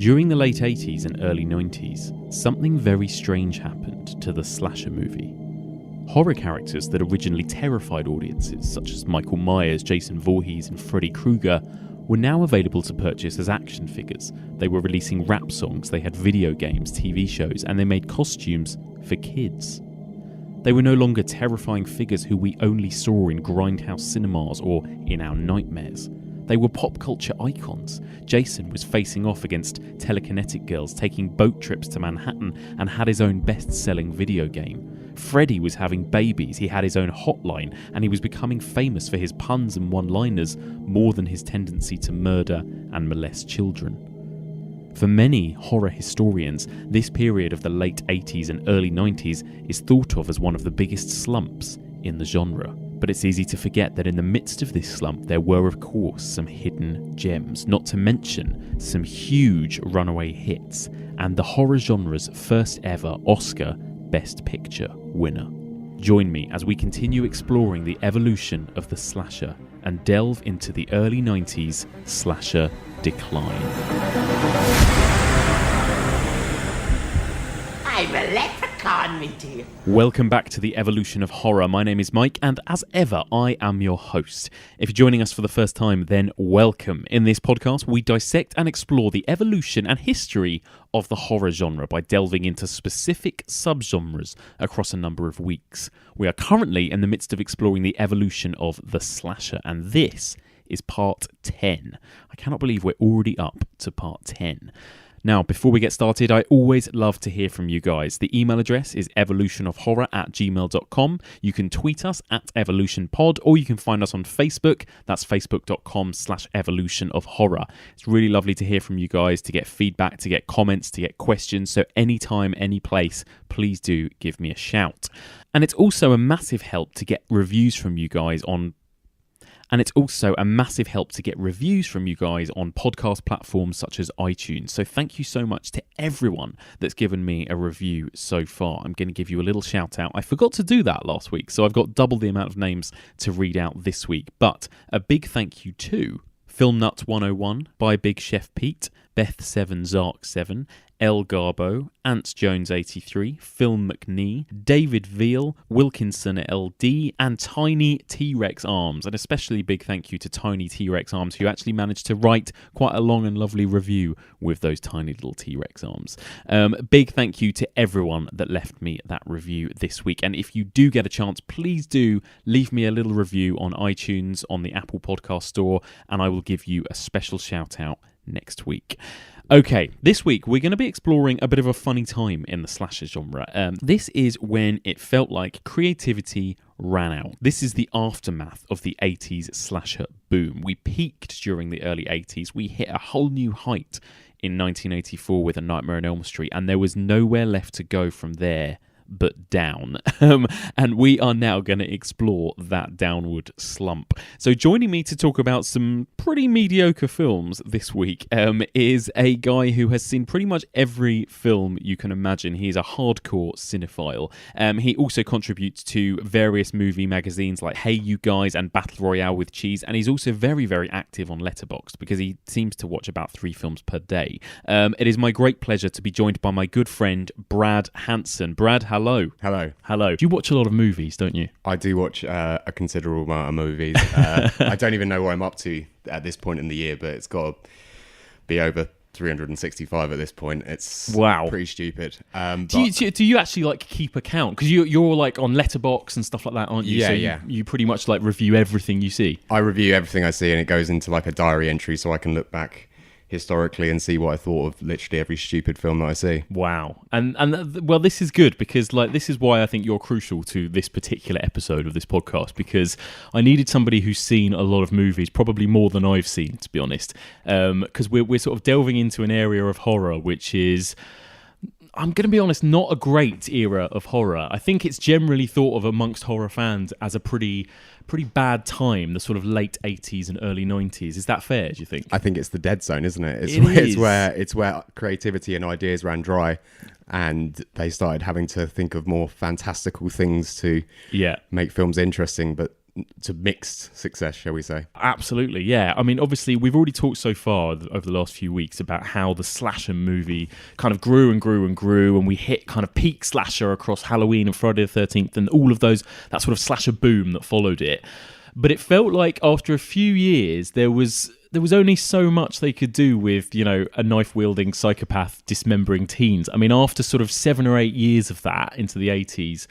During the late 80s and early 90s, something very strange happened to the slasher movie. Horror characters that originally terrified audiences, such as Michael Myers, Jason Voorhees and Freddy Krueger, were now available to purchase as action figures. They were releasing rap songs, they had video games, TV shows, and they made costumes for kids. They were no longer terrifying figures who we only saw in grindhouse cinemas or in our nightmares. They were pop culture icons. Jason was facing off against telekinetic girls, taking boat trips to Manhattan, and had his own best-selling video game. Freddy was having babies, he had his own hotline, and he was becoming famous for his puns and one-liners more than his tendency to murder and molest children. For many horror historians, this period of the late 80s and early 90s is thought of as one of the biggest slumps in the genre. But it's easy to forget that in the midst of this slump there were of course some hidden gems, not to mention some huge runaway hits, and the horror genre's first ever Oscar Best Picture winner. Join me as we continue exploring the evolution of the slasher and delve into the early 90s slasher decline. I'm a leprechaun, my dear. Welcome back to the Evolution of Horror. My name is Mike, and as ever, I am your host. If you're joining us for the first time, then welcome. In this podcast, we dissect and explore the evolution and history of the horror genre by delving into specific subgenres across a number of weeks. We are currently in the midst of exploring the evolution of the slasher, and this is part 10. I cannot believe we're already up to part 10. Now, before we get started, I always love to hear from you guys. The email address is evolutionofhorror@gmail.com. You can tweet us at evolutionpod, or you can find us on Facebook. That's facebook.com/evolutionofhorror. It's really lovely to hear from you guys, to get feedback, to get comments, to get questions. So anytime, any place, please do give me a shout. And it's also a massive help to get reviews from you guys on podcast platforms such as iTunes. So thank you so much to everyone that's given me a review so far. I'm going to give you a little shout out. I forgot to do that last week, so I've got double the amount of names to read out this week. But a big thank you to FilmNut101 by Big Chef Pete, Beth7Zark7, El Garbo, Ants Jones 83, Phil McNee, David Veal, Wilkinson LD, and Tiny T-Rex Arms. And especially big thank you to Tiny T-Rex Arms, who actually managed to write quite a long and lovely review with those tiny little T-Rex arms. Big thank you to everyone that left me that review this week. And if you do get a chance, please do leave me a little review on iTunes, on the Apple Podcast Store, and I will give you a special shout out next week. Okay, this week we're going to be exploring a bit of a funny time in the slasher genre. This is when it felt like creativity ran out. This is the aftermath of the 80s slasher boom. We peaked during the early 80s. We hit a whole new height in 1984 with A Nightmare on Elm Street, and there was nowhere left to go from there but down. And we are now going to explore that downward slump. So joining me to talk about some pretty mediocre films this week is a guy who has seen pretty much every film you can imagine. He's a hardcore cinephile. He also contributes to various movie magazines like Hey You Guys and Battle Royale with Cheese, and he's also very, very active on Letterboxd because he seems to watch about 3 films per day. It is my great pleasure to be joined by my good friend Brad Hanson. Brad, hello. Hello. Hello. You watch a lot of movies, don't you? I do watch a considerable amount of movies. I don't even know what I'm up to at this point in the year, but it's got to be over 365 at this point. It's pretty stupid. Do you actually like keep account? Because you're like on Letterboxd and stuff like that, aren't you? Yeah, You pretty much like review everything you see. I review everything I see, and it goes into like a diary entry so I can look back historically and see what I thought of literally every stupid film that I see. Wow. And well, this is good because like this is why I think you're crucial to this particular episode of this podcast, because I needed somebody who's seen a lot of movies, probably more than I've seen, to be honest, because we're sort of delving into an area of horror which is, I'm going to be honest, not a great era of horror. I think it's generally thought of amongst horror fans as a pretty bad time, the sort of late 80s and early 90s. Is that fair, do you think? I think it's the dead zone, isn't it? It's where creativity and ideas ran dry, and they started having to think of more fantastical things to make films interesting. But to mixed success, shall we say. Absolutely, yeah. I mean, obviously, we've already talked so far over the last few weeks about how the slasher movie kind of grew and grew and grew, and we hit kind of peak slasher across Halloween and Friday the 13th and all of those, that sort of slasher boom that followed it. But it felt like after a few years, there was only so much they could do with, a knife-wielding psychopath dismembering teens. I mean, after sort of 7 or 8 years of that into the 80s,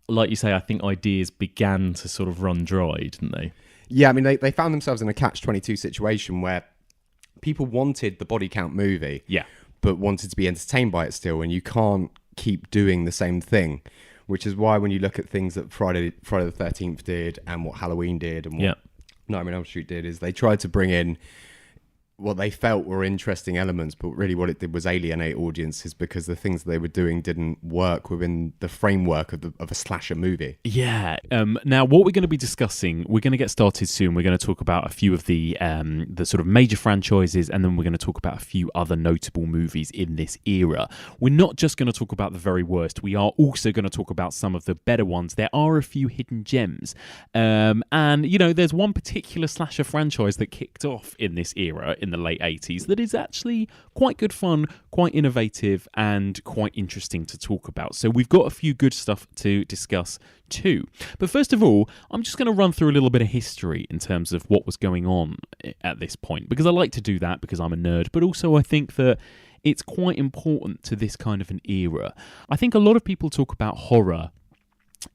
like you say, I think ideas began to sort of run dry, didn't they? Yeah, I mean, they found themselves in a catch-22 situation where people wanted the body count movie, but wanted to be entertained by it still, and you can't keep doing the same thing. Which is why when you look at things that Friday the 13th did and what Halloween did and what Nightmare on Elm Street did, is they tried to bring in what they felt were interesting elements, but really what it did was alienate audiences because the things they were doing didn't work within the framework of a slasher movie. Yeah. Now, what we're going to be discussing, we're going to get started soon. We're going to talk about a few of the sort of major franchises, and then we're going to talk about a few other notable movies in this era. We're not just going to talk about the very worst. We are also going to talk about some of the better ones. There are a few hidden gems. And, there's one particular slasher franchise that kicked off in this era, in the late 80s, that is actually quite good fun, quite innovative, and quite interesting to talk about. So we've got a few good stuff to discuss too. But first of all, I'm just going to run through a little bit of history in terms of what was going on at this point, because I like to do that because I'm a nerd, but also I think that it's quite important to this kind of an era. I think a lot of people talk about horror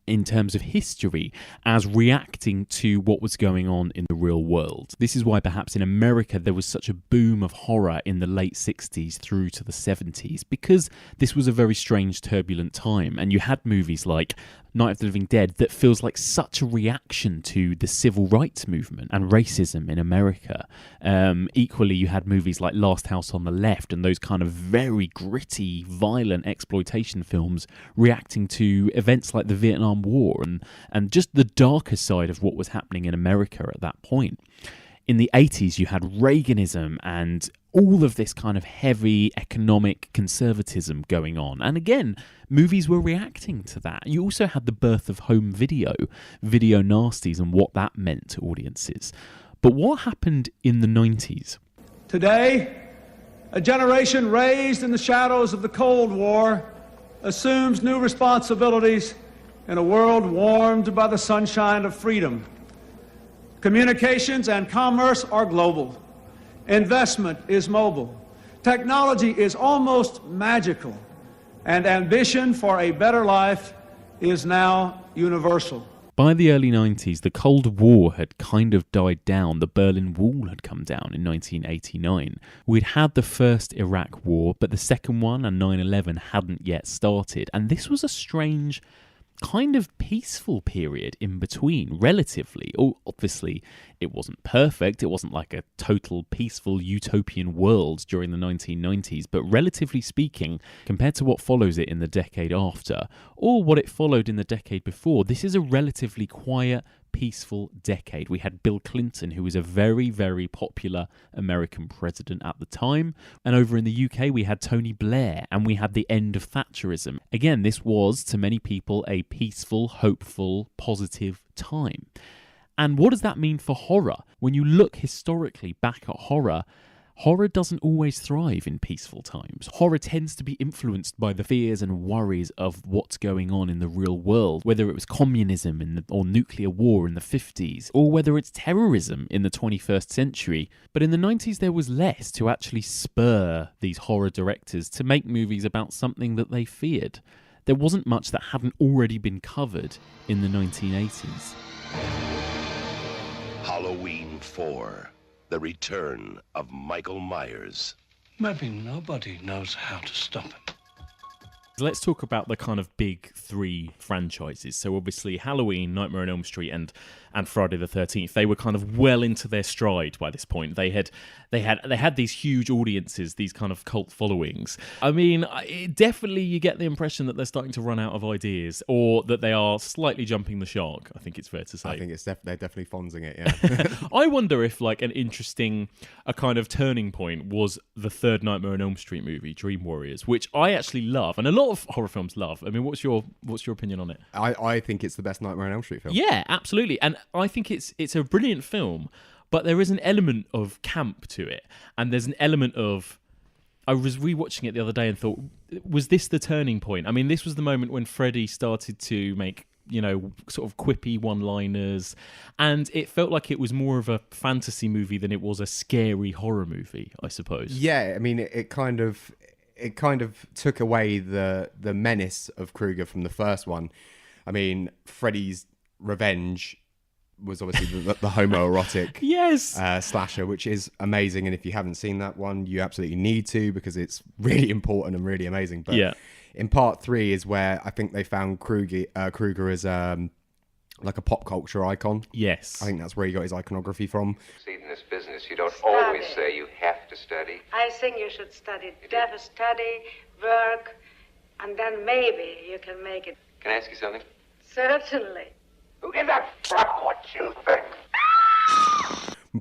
in terms of history as reacting to what was going on in the real world. This is why perhaps in America there was such a boom of horror in the late 60s through to the 70s, because this was a very strange, turbulent time, and you had movies like Night of the Living Dead that feels like such a reaction to the civil rights movement and racism in America. Equally, you had movies like Last House on the Left and those kind of very gritty, violent exploitation films reacting to events like the Vietnam War and just the darker side of what was happening in America at that point. In the 80s, you had Reaganism and all of this kind of heavy economic conservatism going on. And again, movies were reacting to that. You also had the birth of home video nasties, and what that meant to audiences. But what happened in the 90s? Today, a generation raised in the shadows of the Cold War assumes new responsibilities in a world warmed by the sunshine of freedom. Communications and commerce are global. Investment is mobile. Technology is almost magical. And ambition for a better life is now universal. By the early 90s, the Cold War had kind of died down. The Berlin Wall had come down in 1989. We'd had the first Iraq War, but the second one and 9/11 hadn't yet started. And this was a strange kind of peaceful period in between, relatively. Obviously, it wasn't perfect. It wasn't like a total peaceful utopian world during the 1990s, but relatively speaking, compared to what follows it in the decade after, or what it followed in the decade before, this is a relatively quiet, peaceful decade. We had Bill Clinton, who was a very, very popular American president at the time. And over in the UK, we had Tony Blair, and we had the end of Thatcherism. Again, this was, to many people, a peaceful, hopeful, positive time. And what does that mean for horror? When you look historically back at horror doesn't always thrive in peaceful times. Horror tends to be influenced by the fears and worries of what's going on in the real world, whether it was communism or nuclear war in the 50s, or whether it's terrorism in the 21st century. But in the 90s, there was less to actually spur these horror directors to make movies about something that they feared. There wasn't much that hadn't already been covered in the 1980s. Halloween 4. The return of Michael Myers. Maybe nobody knows how to stop him. Let's talk about the kind of big three franchises. So obviously Halloween, Nightmare on Elm Street, and Friday the 13th. They were kind of well into their stride by this point. They had these huge audiences, these kind of cult followings. I mean, definitely you get the impression that they're starting to run out of ideas, or that they are slightly jumping the shark. I think it's fair to say. I think they're definitely fonzing it. Yeah. I wonder if like a kind of turning point was the third Nightmare on Elm Street movie, Dream Warriors, which I actually love, and a lot of horror films love. I mean, what's your opinion on it? I think it's the best Nightmare on Elm Street film. Yeah, absolutely. And I think it's a brilliant film, but there is an element of camp to it, and there's an element of. I was rewatching it the other day and thought, was this the turning point? I mean, this was the moment when Freddy started to make, sort of quippy one-liners, and it felt like it was more of a fantasy movie than it was a scary horror movie, I suppose. Yeah, I mean, it kind of took away the menace of Krueger from the first one. I mean, Freddy's revenge was obviously the homoerotic yes slasher, which is amazing, and if you haven't seen that one, you absolutely need to, because it's really important and really amazing. But in part 3 is where I think they found Krueger as like a pop culture icon. Yes, I think that's where he got his iconography from. Succeed in this business, you don't always say you have to study. I think you should study. Study, work, and then maybe you can make it. Can I ask you something? Certainly. Who gives a fuck what you think?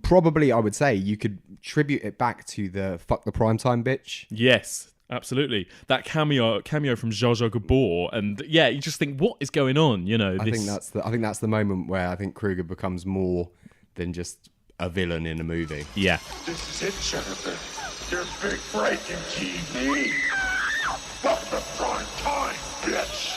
Probably, I would say you could tribute it back to the "fuck the primetime bitch." Yes, absolutely. That cameo from Zsa Zsa Gabor, and yeah, you just think, what is going on? I think that's the moment where I think Krueger becomes more than just a villain in a movie. Yeah. This is it, Jennifer. Your big breaking TV. Fuck the prime time, bitch.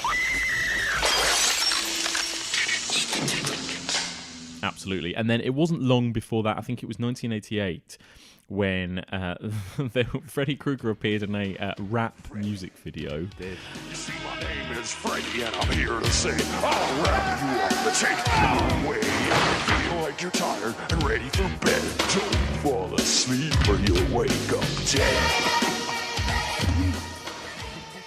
Absolutely. And then it wasn't long before that, I think it was 1988, when Freddy Krueger appeared in a rap music video. You see, my name is Freddy, and I'm here to say, I'll wrap you up and take you away. I feel like you're tired and ready for bed. Don't fall asleep or you'll wake up dead.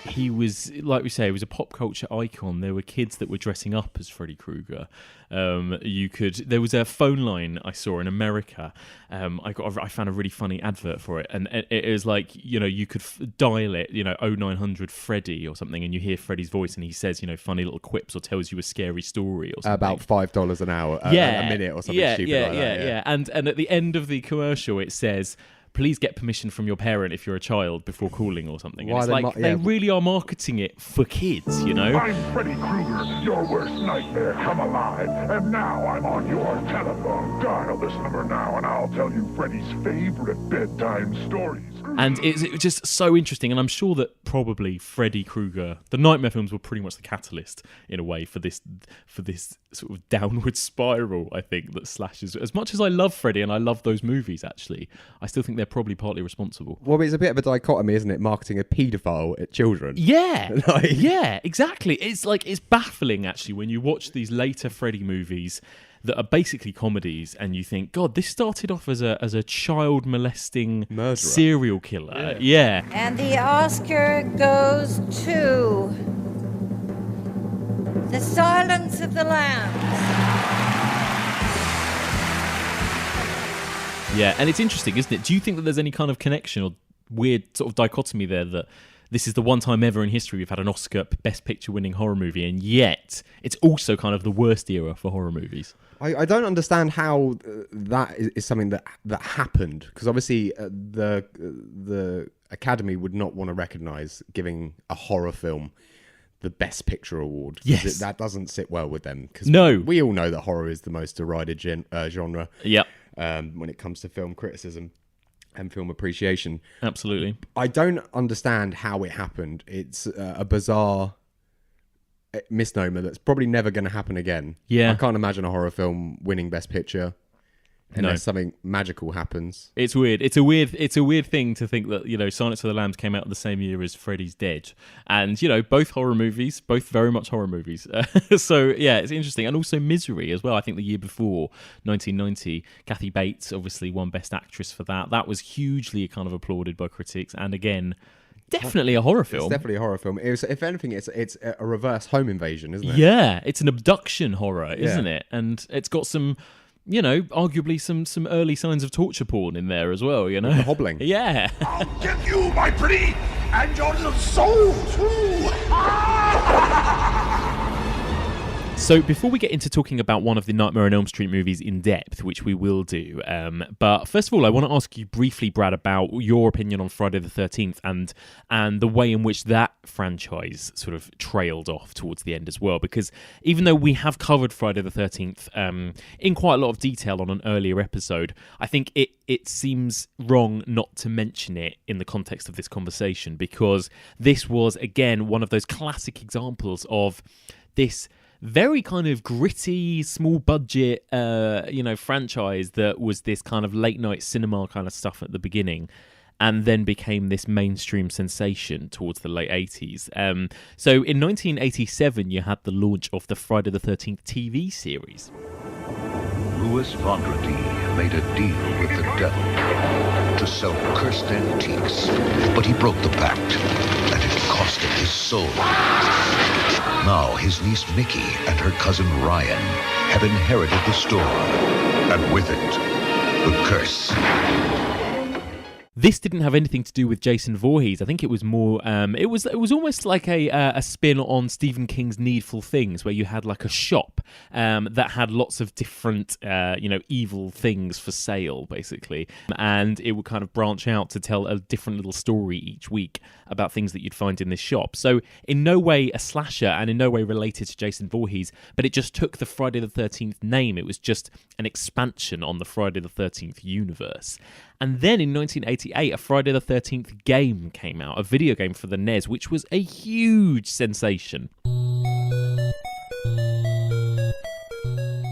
He was, like we say, he was a pop culture icon. There were kids that were dressing up as Freddy Krueger. There was a phone line I saw in America. I found a really funny advert for it, and it was like, you could dial it, 0900 Freddy or something, and you hear Freddy's voice, and he says, funny little quips or tells you a scary story or something. About $5 an hour, a minute or something stupid like that. Yeah. And at the end of the commercial, it says, please get permission from your parent if you're a child before calling or something. And it's like, they really are marketing it for kids, I'm Freddy Krueger, your worst nightmare come alive. And now I'm on your telephone. Dial this number now and I'll tell you Freddy's favorite bedtime stories. And it's just so interesting. And I'm sure that probably Freddy Krueger, the Nightmare films were pretty much the catalyst in a way for this sort of downward spiral, I think, that slashes. As much as I love Freddy and I love those movies, actually, I still think they're probably partly responsible. Well, it's a bit of a dichotomy, isn't it? Marketing a paedophile at children. Yeah. Yeah, exactly. It's baffling, actually, when you watch these later Freddy movies that are basically comedies, and you think, God, this started off as a child molesting murderer, serial killer. Yeah. And the Oscar goes to The Silence of the Lambs. Yeah, and it's interesting, isn't it? Do you think that there's any kind of connection or weird sort of dichotomy there, that this is the one time ever in history we've had an Oscar Best Picture winning horror movie, and yet it's also kind of the worst era for horror movies? I don't understand how that is something that happened, because obviously the Academy would not want to recognise giving a horror film the Best Picture award. Yes. That doesn't sit well with them, because we all know that horror is the most derided genre. Yep. When it comes to film criticism and film appreciation. Absolutely. I don't understand how it happened. It's a bizarre misnomer that's probably never going to happen again. Yeah. I can't imagine a horror film winning Best Picture unless something magical happens. It's weird. It's a weird thing to think that, Silence of the Lambs came out the same year as Freddy's Dead. And, both horror movies, both very much horror movies. So, yeah, it's interesting. And also Misery as well. I think the year before, 1990, Kathy Bates obviously won Best Actress for that. That was hugely kind of applauded by critics. And again, definitely a horror film. It's definitely a horror film. If anything, it's a reverse home invasion, isn't it? Yeah, it's an abduction horror, isn't it? And it's got some, arguably some early signs of torture porn in there as well, With the hobbling. Yeah. I'll get you, my pretty, and your little soul too. So before we get into talking about one of the Nightmare on Elm Street movies in depth, which we will do, but first of all, I want to ask you briefly, Brad, about your opinion on Friday the 13th and the way in which that franchise sort of trailed off towards the end as well. Because even though we have covered Friday the 13th in quite a lot of detail on an earlier episode, I think it seems wrong not to mention it in the context of this conversation, because this was, again, one of those classic examples of this very kind of gritty, small budget, franchise that was this kind of late night cinema kind of stuff at the beginning, and then became this mainstream sensation towards the late 80s. So in 1987, you had the launch of the Friday the 13th TV series. Louis Vendredi made a deal with the devil to sell cursed antiques, but he broke the pact, and it cost him his soul. Now his niece Mickey and her cousin Ryan have inherited the store, and with it, the curse. This didn't have anything to do with Jason Voorhees. I think it was more. It was almost like a spin on Stephen King's Needful Things, where you had like a shop that had lots of different, evil things for sale, basically, and it would kind of branch out to tell a different little story each week about things that you'd find in this shop. So in no way a slasher, and in no way related to Jason Voorhees, but it just took the Friday the 13th name. It was just an expansion on the Friday the 13th universe. And then in 1988, a Friday the 13th game came out, a video game for the NES, which was a huge sensation.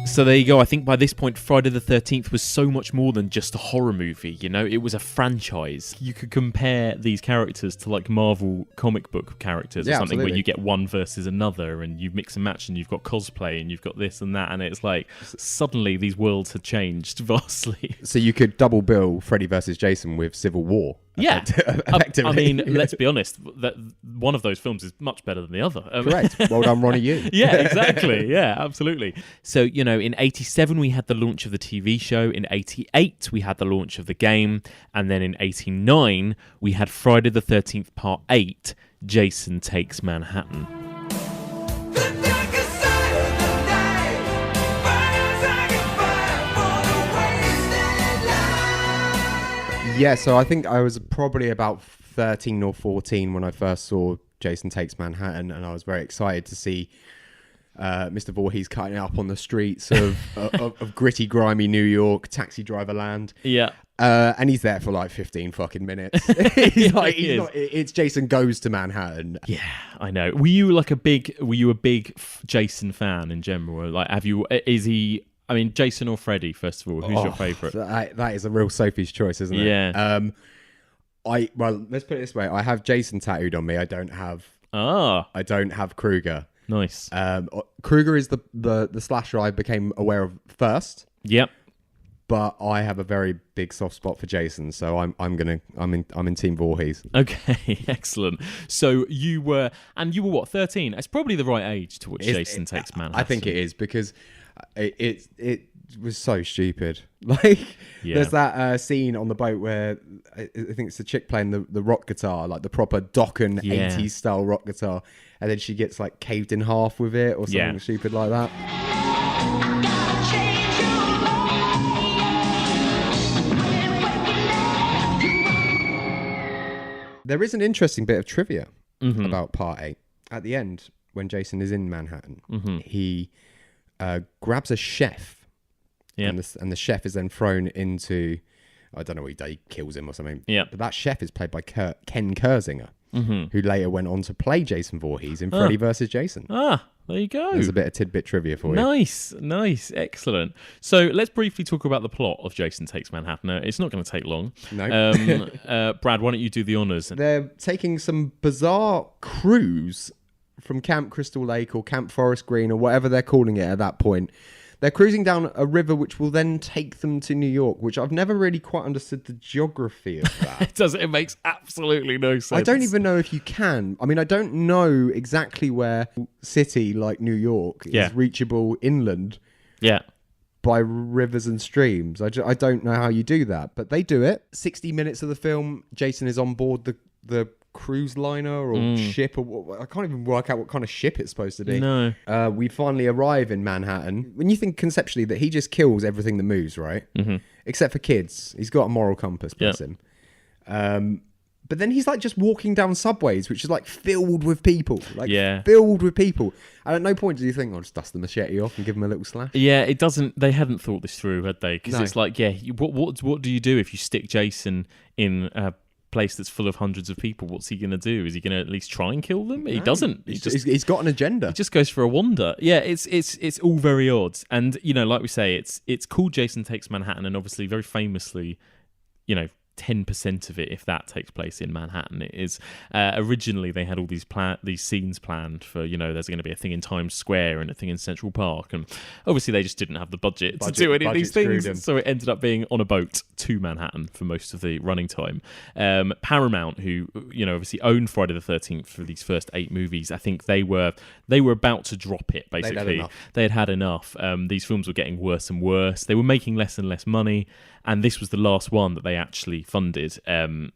So there you go. I think by this point, Friday the 13th was so much more than just a horror movie, you know? It was a franchise. You could compare these characters to like Marvel comic book characters or something, absolutely. where you get one versus another and you mix and match and you've got cosplay and you've got this and that, and it's like suddenly these worlds had changed vastly. So you could double bill Freddy versus Jason with Civil War. Yeah. Effectively. I mean, let's be honest, that one of those films is much better than the other. Correct. Well done, Ronnie Yu. Yeah, exactly. Yeah, absolutely. So, in 87, we had the launch of the TV show. In 88, we had the launch of the game. And then in 89, we had Friday the 13th Part 8, Jason Takes Manhattan. Yeah, so I think I was probably about 13 or 14 when I first saw Jason Takes Manhattan, and I was very excited to see Mr. Voorhees cutting up on the streets of gritty, grimy New York, taxi driver land. Yeah. And he's there for like 15 fucking minutes. It's Jason Goes to Manhattan. Yeah, I know. Were you a big Jason fan in general? Like, Jason or Freddy, first of all? Who's your favourite? That is a real Sophie's choice, isn't it? Yeah. Let's put it this way. I have Jason tattooed on me. I don't have Krueger. Nice. Krueger is the slasher I became aware of first. Yep. But I have a very big soft spot for Jason, so I'm in Team Voorhees. Okay, excellent. So you were what, 13? It's probably the right age to watch Jason Takes Manhattan. I think it is, because it was so stupid. Like, there's that scene on the boat where I think it's the chick playing the rock guitar, like the proper Dokken 80s style rock guitar, and then she gets like caved in half with it or something stupid like that. There is an interesting bit of trivia about Part 8. At the end, when Jason is in Manhattan, he grabs a chef, and the chef is then thrown into, I don't know what he does, he kills him or something. Yeah. But that chef is played by Ken Kersinger, who later went on to play Jason Voorhees in Freddy vs. Jason. Ah, there you go. There's a bit of tidbit trivia for you. Nice, excellent. So let's briefly talk about the plot of Jason Takes Manhattan. It's not going to take long. No. Brad, why don't you do the honours? They're taking some bizarre cruise from Camp Crystal Lake or Camp Forest Green or whatever they're calling it at that point. They're cruising down a river which will then take them to New York, which I've never really quite understood the geography of that. It makes absolutely no sense. I don't even know if you can. I mean, I don't know exactly where a city like New York is reachable inland by rivers and streams. I don't know how you do that, but they do it. 60 minutes of the film, Jason is on board the cruise liner or ship, or I can't even work out what kind of ship it's supposed to be. No. We finally arrive in Manhattan. When you think conceptually that he just kills everything that moves, right? Mm-hmm. Except for kids. He's got a moral compass, bless him. But then he's like just walking down subways, which is like filled with people. Filled with people. And at no point do you think, I'll just dust the machete off and give him a little slash. Yeah, it doesn't. They hadn't thought this through, had they? Because it's like, what do you do if you stick Jason in a place that's full of hundreds of people? What's he going to do? Is he going to at least try and kill them? He doesn't. He's got an agenda. He just goes for a wander. Yeah, it's all very odd. And, like we say, it's called Jason Takes Manhattan, and obviously very famously, 10% of it, if that takes place in Manhattan. It is originally they had all these scenes planned for, there's going to be a thing in Times Square and a thing in Central Park, and obviously they just didn't have the budget to do any of these things, so it ended up being on a boat to Manhattan for most of the running time. Paramount, who obviously owned Friday the 13th for these first 8 movies, I think they were about to drop it. Basically, they had enough. These films were getting worse and worse. They were making less and less money. And this was the last one that they actually funded, and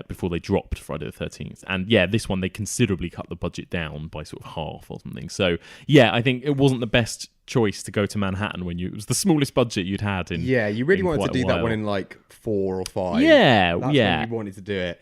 before they dropped Friday the 13th. And this one they considerably cut the budget down by sort of half or something. So I think it wasn't the best choice to go to Manhattan when it was the smallest budget you'd had in. Yeah, you really wanted to do that one in like 4 or 5. Yeah, that's when you wanted to do it.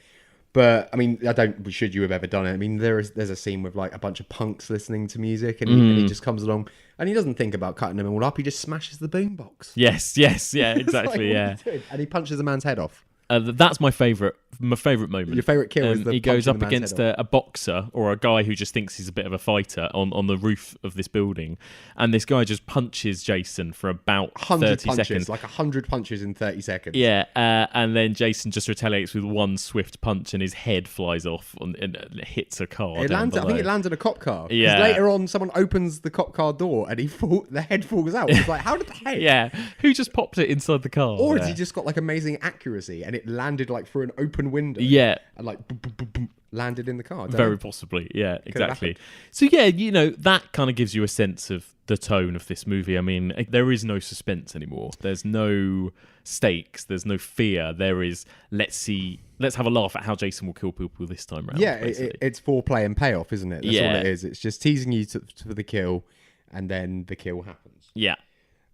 But I mean, should you have ever done it? I mean, there's a scene with like a bunch of punks listening to music, and he just comes along and he doesn't think about cutting them all up. He just smashes the boombox. Yes, yeah, exactly, and he punches a man's head off. That's my favourite moment. Your favourite kill is the he goes up against a boxer or a guy who just thinks he's a bit of a fighter on the roof of this building, and this guy just punches Jason for about 30 seconds. Like 100 punches in 30 seconds. Yeah, and then Jason just retaliates with one swift punch, and his head flies off and hits a car. I think it lands in a cop car. Yeah. Because later on, someone opens the cop car door, and the head falls out. It's like, how did the head? Yeah, who just popped it inside the car? Or has he just got like amazing accuracy, and it landed like through an open window? Yeah. And like boom, boom, boom, boom, landed in the car. Very possibly. Yeah, exactly. So that kind of gives you a sense of the tone of this movie. I mean, there is no suspense anymore. There's no stakes. There's no fear. There is, let's have a laugh at how Jason will kill people this time around. Yeah, it's foreplay and payoff, isn't it? That's all it is. It's just teasing you for the kill, and then the kill happens. Yeah.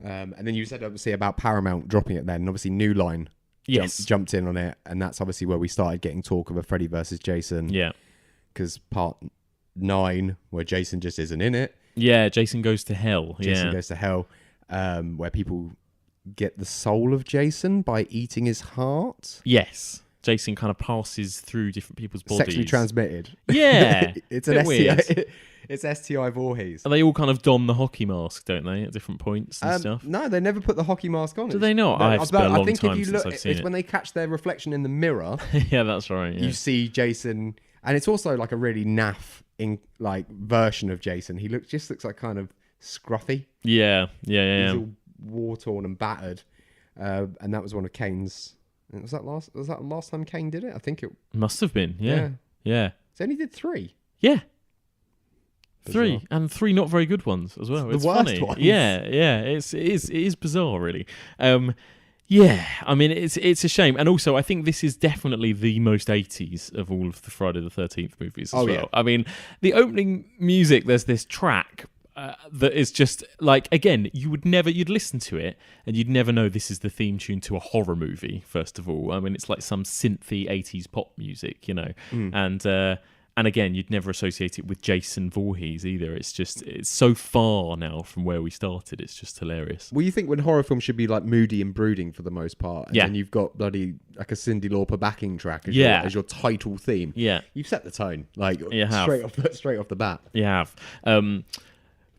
And then you said obviously about Paramount dropping it then. And obviously New Line jumped in on it, and that's obviously where we started getting talk of a Freddy versus Jason. Yeah. Because part 9, where Jason just isn't in it. Yeah, Jason Goes to Hell. Jason Goes to Hell, where people get the soul of Jason by eating his heart. Yes. Jason kind of passes through different people's bodies. Sexually transmitted. Yeah. It's an STI. It's STI Voorhees. And they all kind of don the hockey mask, don't they, at different points and stuff? No, they never put the hockey mask on. Do they not? It's been a long time since I've seen it. It's when they catch their reflection in the mirror. Yeah, that's right. Yeah. You see Jason, and it's also like a really naff version of Jason. He just looks like kind of scruffy. Yeah. He's all war torn and battered, and that was one of Kane's. Was that last time Kane did it? I think it must have been. Yeah. So he did 3. Yeah. 3 and 3 not very good ones as well. It's the worst funny. ones. Yeah. It is bizarre, really. Yeah, I mean it's a shame, and also I think this is definitely the most 80s of all of the Friday the 13th movies as well. Yeah. I mean, the opening music, there's this track that is just like, again, you'd listen to it and you'd never know this is the theme tune to a horror movie. First of all, I mean it's like some synthy 80s pop music, and again, you'd never associate it with Jason Voorhees either. It's so far now from where we started. It's just hilarious. Well, you think when horror films should be like moody and brooding for the most part, and then you've got bloody like a Cyndi Lauper backing track as your title theme. Yeah, you've set the tone you have. straight off the bat. You have.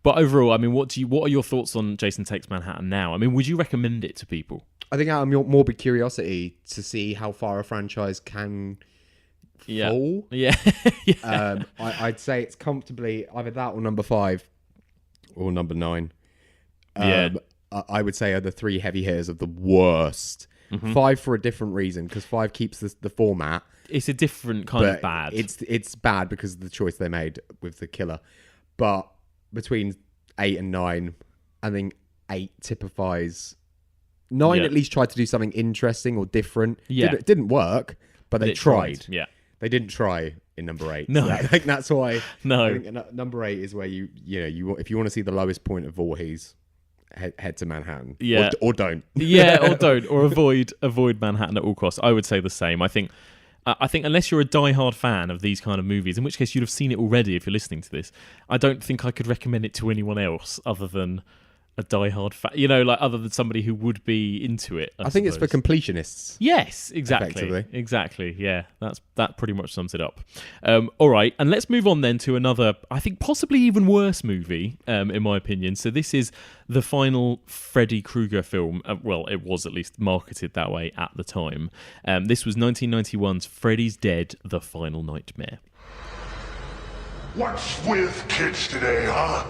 But overall, I mean, what are your thoughts on Jason Takes Manhattan now? I mean, would you recommend it to people? I think out of morbid curiosity to see how far a franchise can fall. Yeah. I'd say it's comfortably either that or number 5 or number 9. I would say are the 3 heavy hitters of the worst. 5 for a different reason, because 5 keeps the format. It's a different kind of bad. It's bad because of the choice they made with the killer. But between 8 and 9, I think 8 typifies. 9 at least tried to do something interesting or different. Yeah. It didn't work, but they tried. Yeah. They didn't try in number 8. No. So I think that's why. No. I think number 8 is where you if you want to see the lowest point of Voorhees, head to Manhattan. Yeah. Or don't. Yeah, or don't. Or avoid Manhattan at all costs. I would say the same. I think unless you're a die-hard fan of these kind of movies, in which case you'd have seen it already if you're listening to this, I don't think I could recommend it to anyone else other than a die-hard fan. Other than somebody who would be into it. I think it's for completionists. Yes, exactly. Exactly, yeah. That pretty much sums it up. All right, and let's move on then to another, I think possibly even worse movie, in my opinion. So this is the final Freddy Krueger film. Well, it was at least marketed that way at the time. This was 1991's Freddy's Dead, The Final Nightmare. What's with kids today, huh?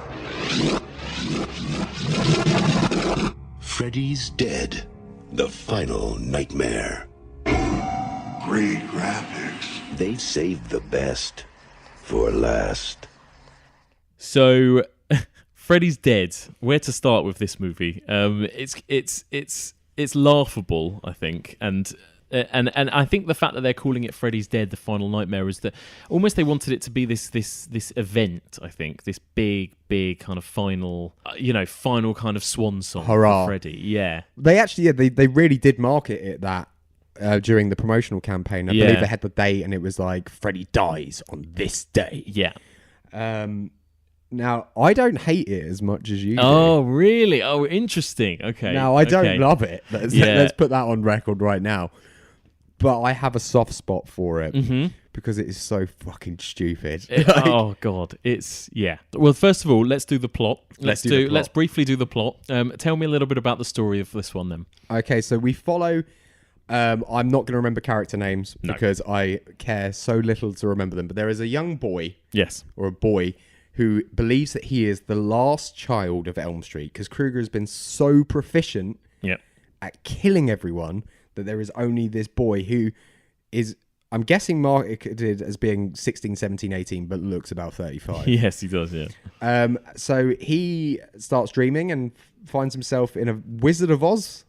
Freddy's Dead, The Final Nightmare. Great graphics. They saved the best for last. So, Freddy's Dead. Where to start with this movie? It's laughable, I think, and I think the fact that they're calling it Freddy's Dead, The Final Nightmare, is that almost they wanted it to be this event. I think this big kind of final kind of swan song Hurrah. for Freddy. Yeah, they actually they really did market it that during the promotional campaign. I believe they had the date, and it was like Freddy dies on this day. Yeah. Now, I don't hate it as much as you do. Oh, really? Oh, interesting. Okay. Now, I don't love it. Let's put that on record right now. But I have a soft spot for it because it is so fucking stupid. Oh God, it's Well, first of all, let's do the plot. Let's briefly do the plot. Tell me a little bit about the story of this one, then. Okay, so we follow. I'm not going to remember character names because I care so little to remember them. But there is a young boy, or a boy, who believes that he is the last child of Elm Street because Krueger has been so proficient at killing everyone that there is only this boy who is, I'm guessing, marketed as being 16, 17, 18, but looks about 35. Yes, he does, yeah. So he starts dreaming and finds himself in a Wizard of Oz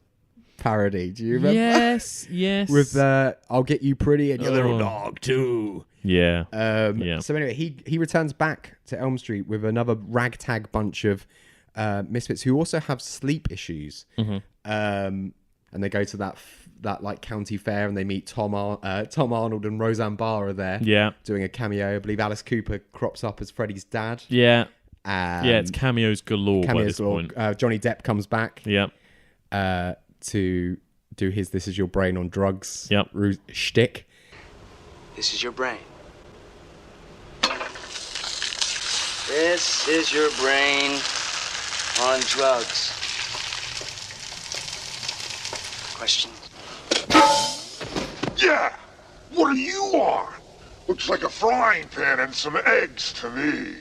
parody. Do you remember? Yes. With I'll get you pretty and your little dog too. Yeah. So anyway, he returns back to Elm Street with another ragtag bunch of misfits who also have sleep issues. And they go to that like county fair and they meet Tom Arnold and Roseanne Barr are there. Yeah. Doing a cameo. I believe Alice Cooper crops up as Freddy's dad. Yeah. It's cameos galore by this point. Johnny Depp comes back. Yeah. To do his "This Is Your Brain on Drugs" shtick. This is your brain. This is your brain on drugs. Questions? Yeah! What are you on? Looks like a frying pan and some eggs to me.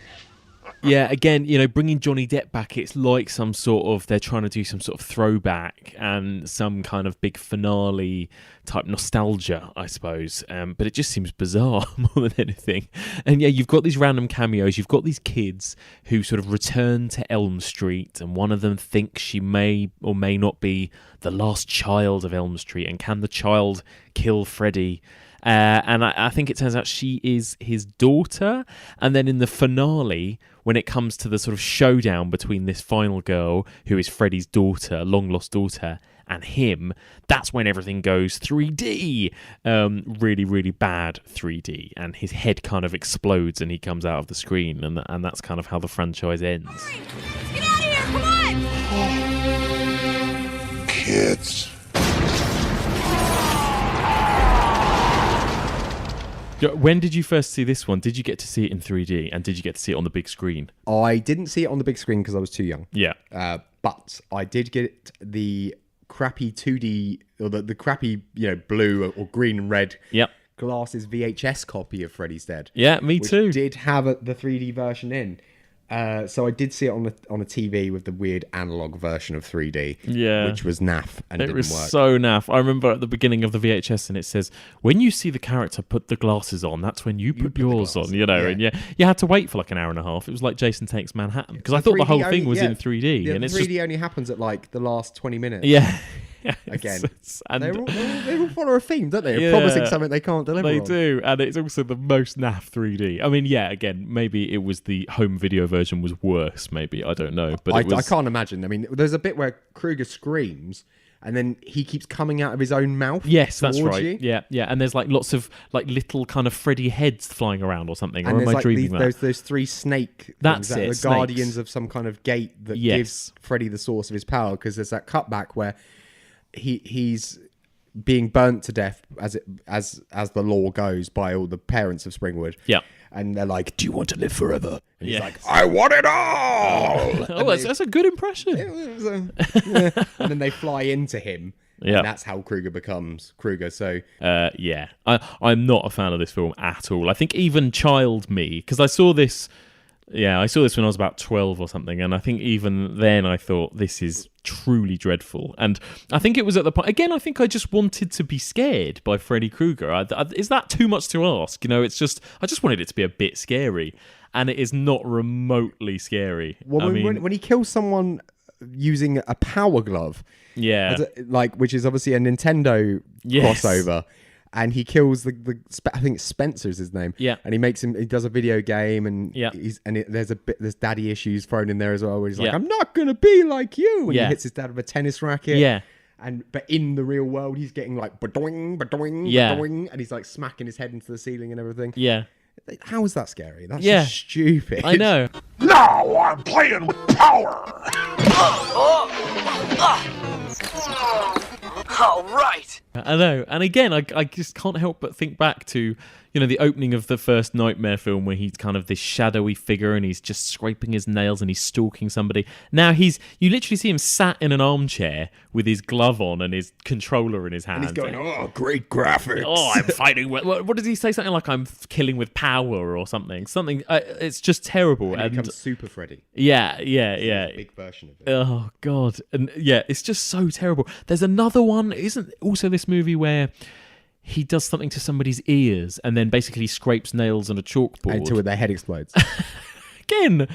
Yeah, again, bringing Johnny Depp back, it's like they're trying to do some sort of throwback and some kind of big finale type nostalgia, I suppose. But it just seems bizarre more than anything. And yeah, you've got these random cameos. You've got these kids who sort of return to Elm Street, and one of them thinks she may or may not be the last child of Elm Street. And can the child kill Freddy? And I think it turns out she is his daughter. And then in the finale, when it comes to the sort of showdown between this final girl, who is Freddy's daughter, long-lost daughter, and him, that's when everything goes 3D. Really, really bad 3D. And his head kind of explodes and he comes out of the screen. And that's kind of how the franchise ends. Hurry! Let's get out of here! Come on! Kids. When did you first see this one? Did you get to see it in 3D? And did you get to see it on the big screen? I didn't see it on the big screen because I was too young. Yeah. But I did get the crappy 2D, or the crappy, blue or green and red glasses VHS copy of Freddy's Dead. Yeah, me too. Which did have the 3D version in. So I did see it on a TV with the weird analog version of 3D, which was naff and didn't work. It was so naff. I remember at the beginning of the VHS, and it says, when you see the character put the glasses on, that's when you put yours on, and you had to wait for like an hour and a half. It was like Jason Takes Manhattan, because I thought the whole thing was in 3D. Yeah, and it's 3D only happens at like the last 20 minutes. Yeah. Again, and they all follow a theme, don't they? Yeah, Promising something they can't deliver. They on. do, and it's also the most naff 3D. I mean, yeah, again, maybe it was the home video version was worse. Maybe I don't know, but I can't imagine. I mean, there's a bit where Kruger screams. And then he keeps coming out of his own mouth. Yes, that's towards right. You. Yeah. And there's like lots of like little kind of Freddy heads flying around or something. And or am I like dreaming that? Those three snake. That's things, it. the Snakes. guardians of some kind of gate that gives Freddy the source of his power. Because there's that cutback where he's being burnt to death as the law goes by all the parents of Springwood. Yeah. And they're like, "Do you want to live forever?" And he's like, "I want it all." That's a good impression. And then they fly into him. Yeah. And that's how Kruger becomes Kruger. So I'm not a fan of this film at all. I think even child me, because I saw this when I was about 12 or something, and I think even then I thought this is truly dreadful. And I think it was at the point, again, I think I just wanted to be scared by Freddy Krueger. Is that too much to ask? You know, I just wanted it to be a bit scary, and it is not remotely scary. Well, when he kills someone using a power glove, which is obviously a Nintendo crossover, and he kills I think Spencer's his name, and he does a video game, and there's daddy issues thrown in there as well, where he's like, "I'm not gonna be like you," and he hits his dad with a tennis racket, but in the real world he's getting like badoing, badoing, badoing, and he's like smacking his head into the ceiling and everything. How is that scary? That's just stupid. I know. Now I'm playing with power. All right. I know. And again, I just can't help but think back to, the opening of the first Nightmare film where he's kind of this shadowy figure and he's just scraping his nails and he's stalking somebody. Now you literally see him sat in an armchair with his glove on and his controller in his hand. And he's going, "Oh, great graphics. Oh, I'm fighting with..." What does he say? Something like, "I'm killing with power" or something. It's just terrible. And he becomes Super Freddy. Yeah. Big version of it. Oh, God. And it's just so terrible. There's another one. Isn't also this movie where he does something to somebody's ears and then basically scrapes nails on a chalkboard until their head explodes? Again,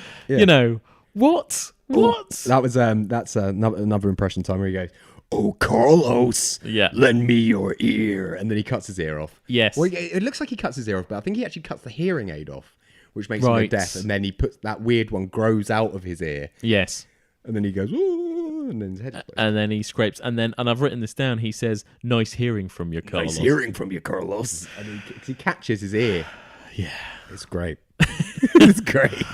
what? That was that's another impression time where he goes, "Oh, Carlos, lend me your ear," and then he cuts his ear off. Yes. Well, it looks like he cuts his ear off, but I think he actually cuts the hearing aid off, which makes him deaf, and then he puts that weird one grows out of his ear. Yes. And then he goes, "Ooh," and then his head explodes. And then he scrapes, and I've written this down. He says, "Nice hearing from you, Carlos." Nice hearing from you, Carlos. And he catches his ear. Yeah. It's great. It's great.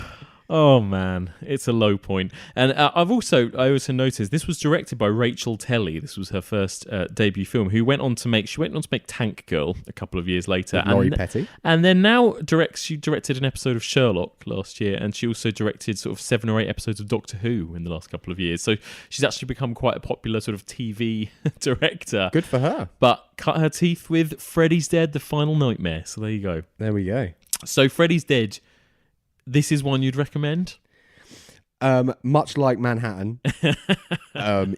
Oh man, it's a low point. And I also noticed this was directed by Rachel Telly. This was her first debut film. She went on to make Tank Girl a couple of years later. Laurie Petty. And then now she directed an episode of Sherlock last year, and she also directed sort of 7 or 8 episodes of Doctor Who in the last couple of years. So she's actually become quite a popular sort of TV director. Good for her. But cut her teeth with Freddy's Dead: The Final Nightmare. So there you go. There we go. So Freddy's Dead. This is one you'd recommend? Much like Manhattan,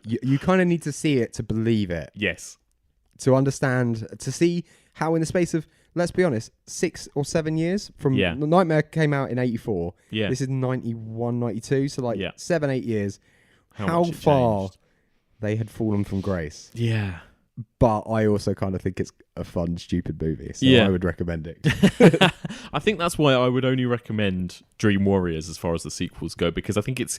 you kind of need to see it to believe it. Yes. To understand, to see how in the space of, let's be honest, 6 or 7 years from The Nightmare came out in 84. Yeah. This is 91, 92. So 7, 8 years. How far changed. They had fallen from grace. Yeah. But I also kind of think it's a fun, stupid movie. So I would recommend it. I think that's why I would only recommend Dream Warriors as far as the sequels go, because I think it's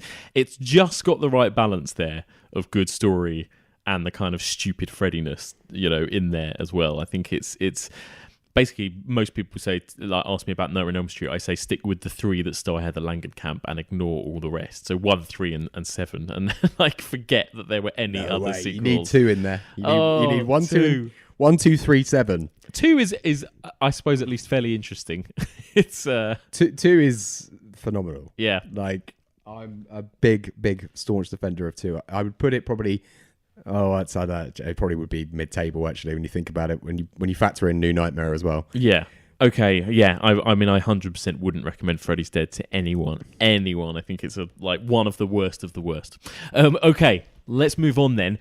just got the right balance there of good story and the kind of stupid Freddiness, in there as well. I think it's basically, most people say, ask me about Nightmare on Elm Street. I say stick with the 3 that star Heather Langenkamp and ignore all the rest. So 1, 3, and 7, and forget that there were any other sequels. You need 2 in there. You need 1, 2, 1, 2, 3, 7. 2 is I suppose at least fairly interesting. It's 2 is phenomenal. Yeah, I'm a big staunch defender of 2. I would put it probably. Oh, outside that, it probably would be mid-table actually when you think about it. When you factor in New Nightmare as well. Yeah. Okay. Yeah. I mean, I 100% wouldn't recommend Freddy's Dead to anyone. I think it's one of the worst of the worst. Okay. Let's move on then.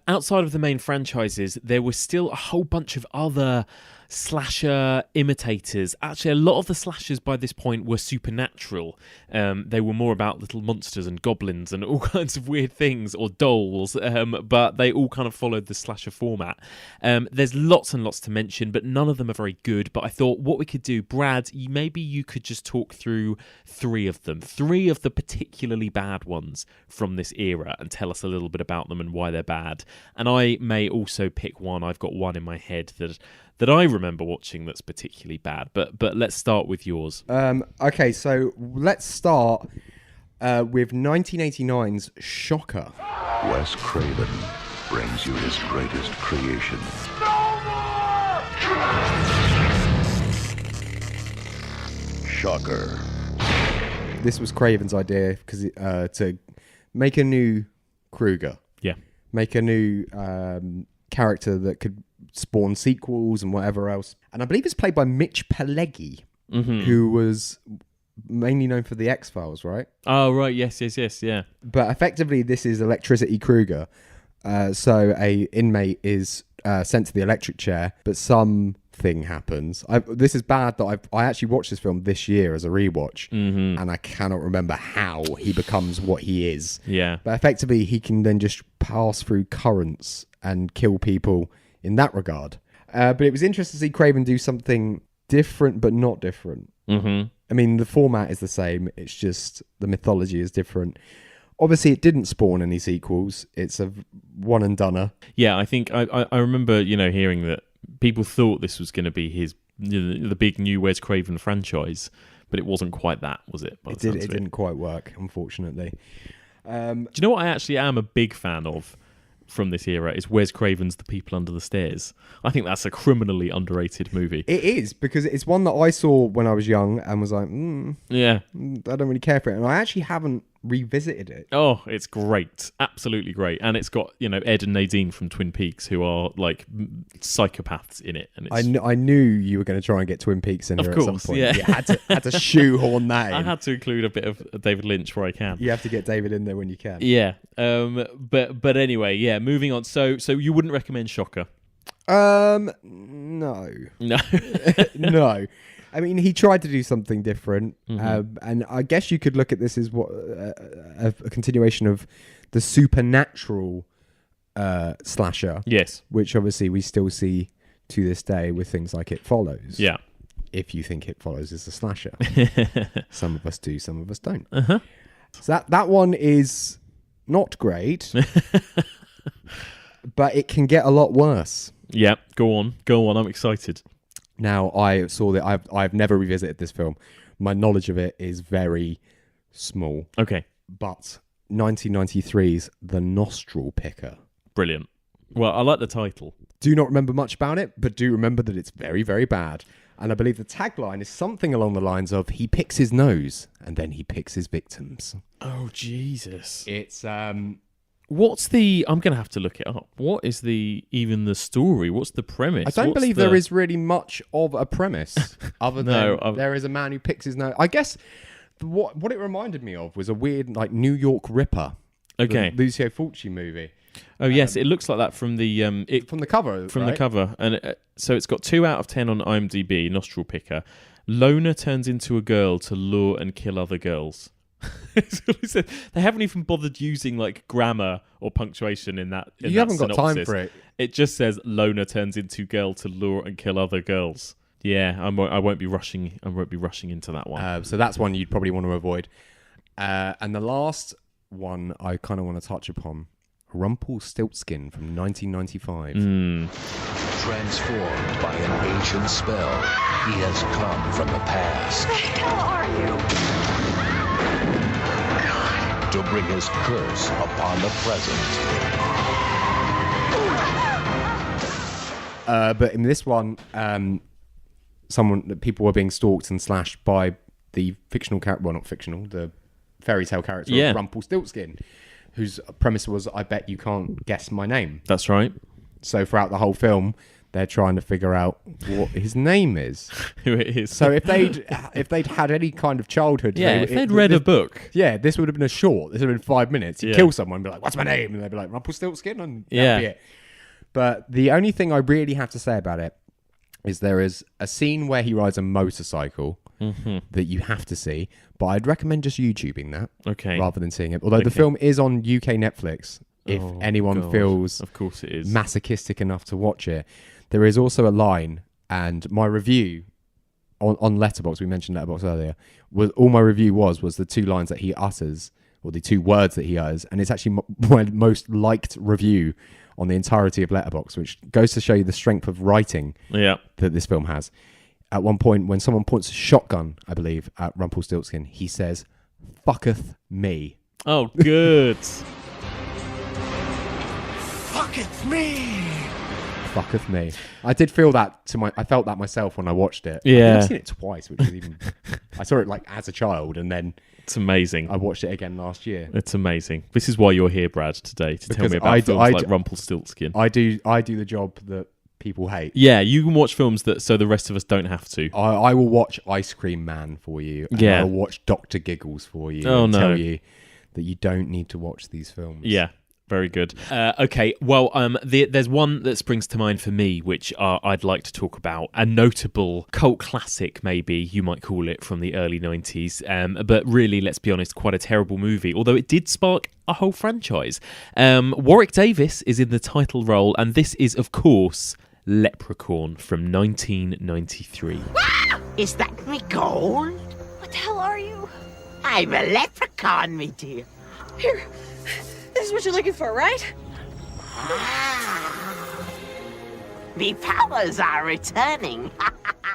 Outside of the main franchises, there was still a whole bunch of other slasher imitators. Actually, a lot of the slashers by this point were supernatural. They were more about little monsters and goblins and all kinds of weird things, or dolls, but they all kind of followed the slasher format. There's lots and lots to mention, but none of them are very good. But I thought what we could do, Brad, maybe you could just talk through 3 of them, 3 of the particularly bad ones from this era, and tell us a little bit about them and why they're bad. And I may also pick one. I've got one in my head that I remember watching that's particularly bad. But let's start with yours. Okay, so let's start with 1989's Shocker. Wes Craven brings you his greatest creation. Shocker. This was Craven's idea because to make a new Krueger. Yeah. Make a new character that could spawn sequels and whatever else. And I believe it's played by Mitch Pileggi, who was mainly known for the X-Files, right? Oh, right. Yes, yeah. But effectively, this is Electricity Krueger. So a inmate is sent to the electric chair, but something happens. This is bad that I actually watched this film this year as a rewatch, and I cannot remember how he becomes what he is. Yeah. But effectively, he can then just pass through currents and kill people in that regard. But it was interesting to see Craven do something different, but not different. I mean, the format is the same. It's just the mythology is different. Obviously, it didn't spawn any sequels. It's a one and doneer. Yeah, I think I remember, hearing that people thought this was going to be his the big new Wes Craven franchise, but it wasn't quite that, was it? It didn't quite work, unfortunately. Do you know what I actually am a big fan of from this era? Is Wes Craven's The People Under the Stairs. I think that's a criminally underrated movie. It is, because it's one that I saw when I was young and was like, yeah, I don't really care for it. And I actually haven't revisited it. Oh, it's great. Absolutely great. And it's got, Ed and Nadine from Twin Peaks, who are like psychopaths in it. And it's... I knew you were going to try and get Twin Peaks in here at some point. Yeah. You had to shoehorn that in. I had to include a bit of David Lynch where I can. You have to get David in there when you can. Yeah. But anyway, yeah, moving on. So you wouldn't recommend Shocker? No. No. No. I mean, he tried to do something different, and I guess you could look at this as what a continuation of the supernatural slasher. Yes. Which obviously we still see to this day with things like It Follows. Yeah. If you think It Follows is a slasher. Some of us do, some of us don't. Uh-huh. So that one is not great, but it can get a lot worse. Yeah, go on. I'm excited. Now, I saw that I've never revisited this film. My knowledge of it is very small. Okay. But 1993's The Nostril Picker. Brilliant. Well, I like the title. Do not remember much about it, but do remember that it's very, very bad. And I believe the tagline is something along the lines of, he picks his nose and then he picks his victims. Oh, Jesus. It's... What's the... I'm going to have to look it up. What is the story? What's the premise? I don't believe there is really much of a premise other than there is a man who picks his nose. I guess what it reminded me of was a weird, like, New York Ripper. Okay. The Lucio Fulci movie. Oh, yes. It looks like that from the... from the cover, From right? the cover. And so it's got 2 out of 10 on IMDb, Nostril Picker. Loner turns into a girl to lure and kill other girls. They haven't even bothered using like grammar or punctuation in that. You haven't got synopsis. time for it. It just says loner turns into girl to lure and kill other girls. Yeah, I won't be rushing. I won't be rushing into that one. So that's one you'd probably want to avoid. And the last one I kind of want to touch upon, Rumplestiltskin from 1995. Transformed by an ancient spell, he has come from the past. What the hell are you? To bring his curse upon the present. But in this one, people were being stalked and slashed by the fictional character, well, not fictional, the fairy tale character of Rumpelstiltskin, whose premise was, I bet you can't guess my name. That's right. So throughout the whole film, they're trying to figure out what his name is. Who it is. So if they'd had any kind of childhood... if they'd read a book. Yeah, this would have been a short. This would have been 5 minutes. You'd kill someone and be like, what's my name? And they'd be like, Rumpelstiltskin? And that'd be it. But the only thing I really have to say about it is there is a scene where he rides a motorcycle that you have to see, but I'd recommend just YouTubing that rather than seeing it. Although the film is on UK Netflix, if anyone feels of course it is masochistic enough to watch it. There is also a line, and my review on Letterboxd, we mentioned Letterboxd earlier, all my review was the two lines that he utters, or the two words that he utters, and it's actually my most liked review on the entirety of Letterboxd, which goes to show you the strength of writing that this film has. At one point, when someone points a shotgun, I believe, at Rumpelstiltskin, he says, "Fucketh me." Oh, good. Fucketh me. Fucketh me. I did feel that I felt that myself when I watched it. Yeah. I've seen it twice, which is even. I saw it like as a child, and then it's amazing. I watched it again last year. It's amazing. This is why you're here, Brad, today to tell me about films like Rumpelstiltskin. I do the job that people hate. Yeah, you can watch films so the rest of us don't have to. I will watch Ice Cream Man for you. And I'll watch Dr. Giggles for you. And tell you that you don't need to watch these films. Yeah. Very good. Okay, well, there's one that springs to mind for me, which I'd like to talk about. A notable cult classic, maybe you might call it, from the early 90s. But really, let's be honest, quite a terrible movie, although it did spark a whole franchise. Warwick Davis is in the title role, and this is, of course, Leprechaun from 1993. Is that me gold? What the hell are you? I'm a leprechaun, me dear. Here. This is what you're looking for, right? Me powers are returning.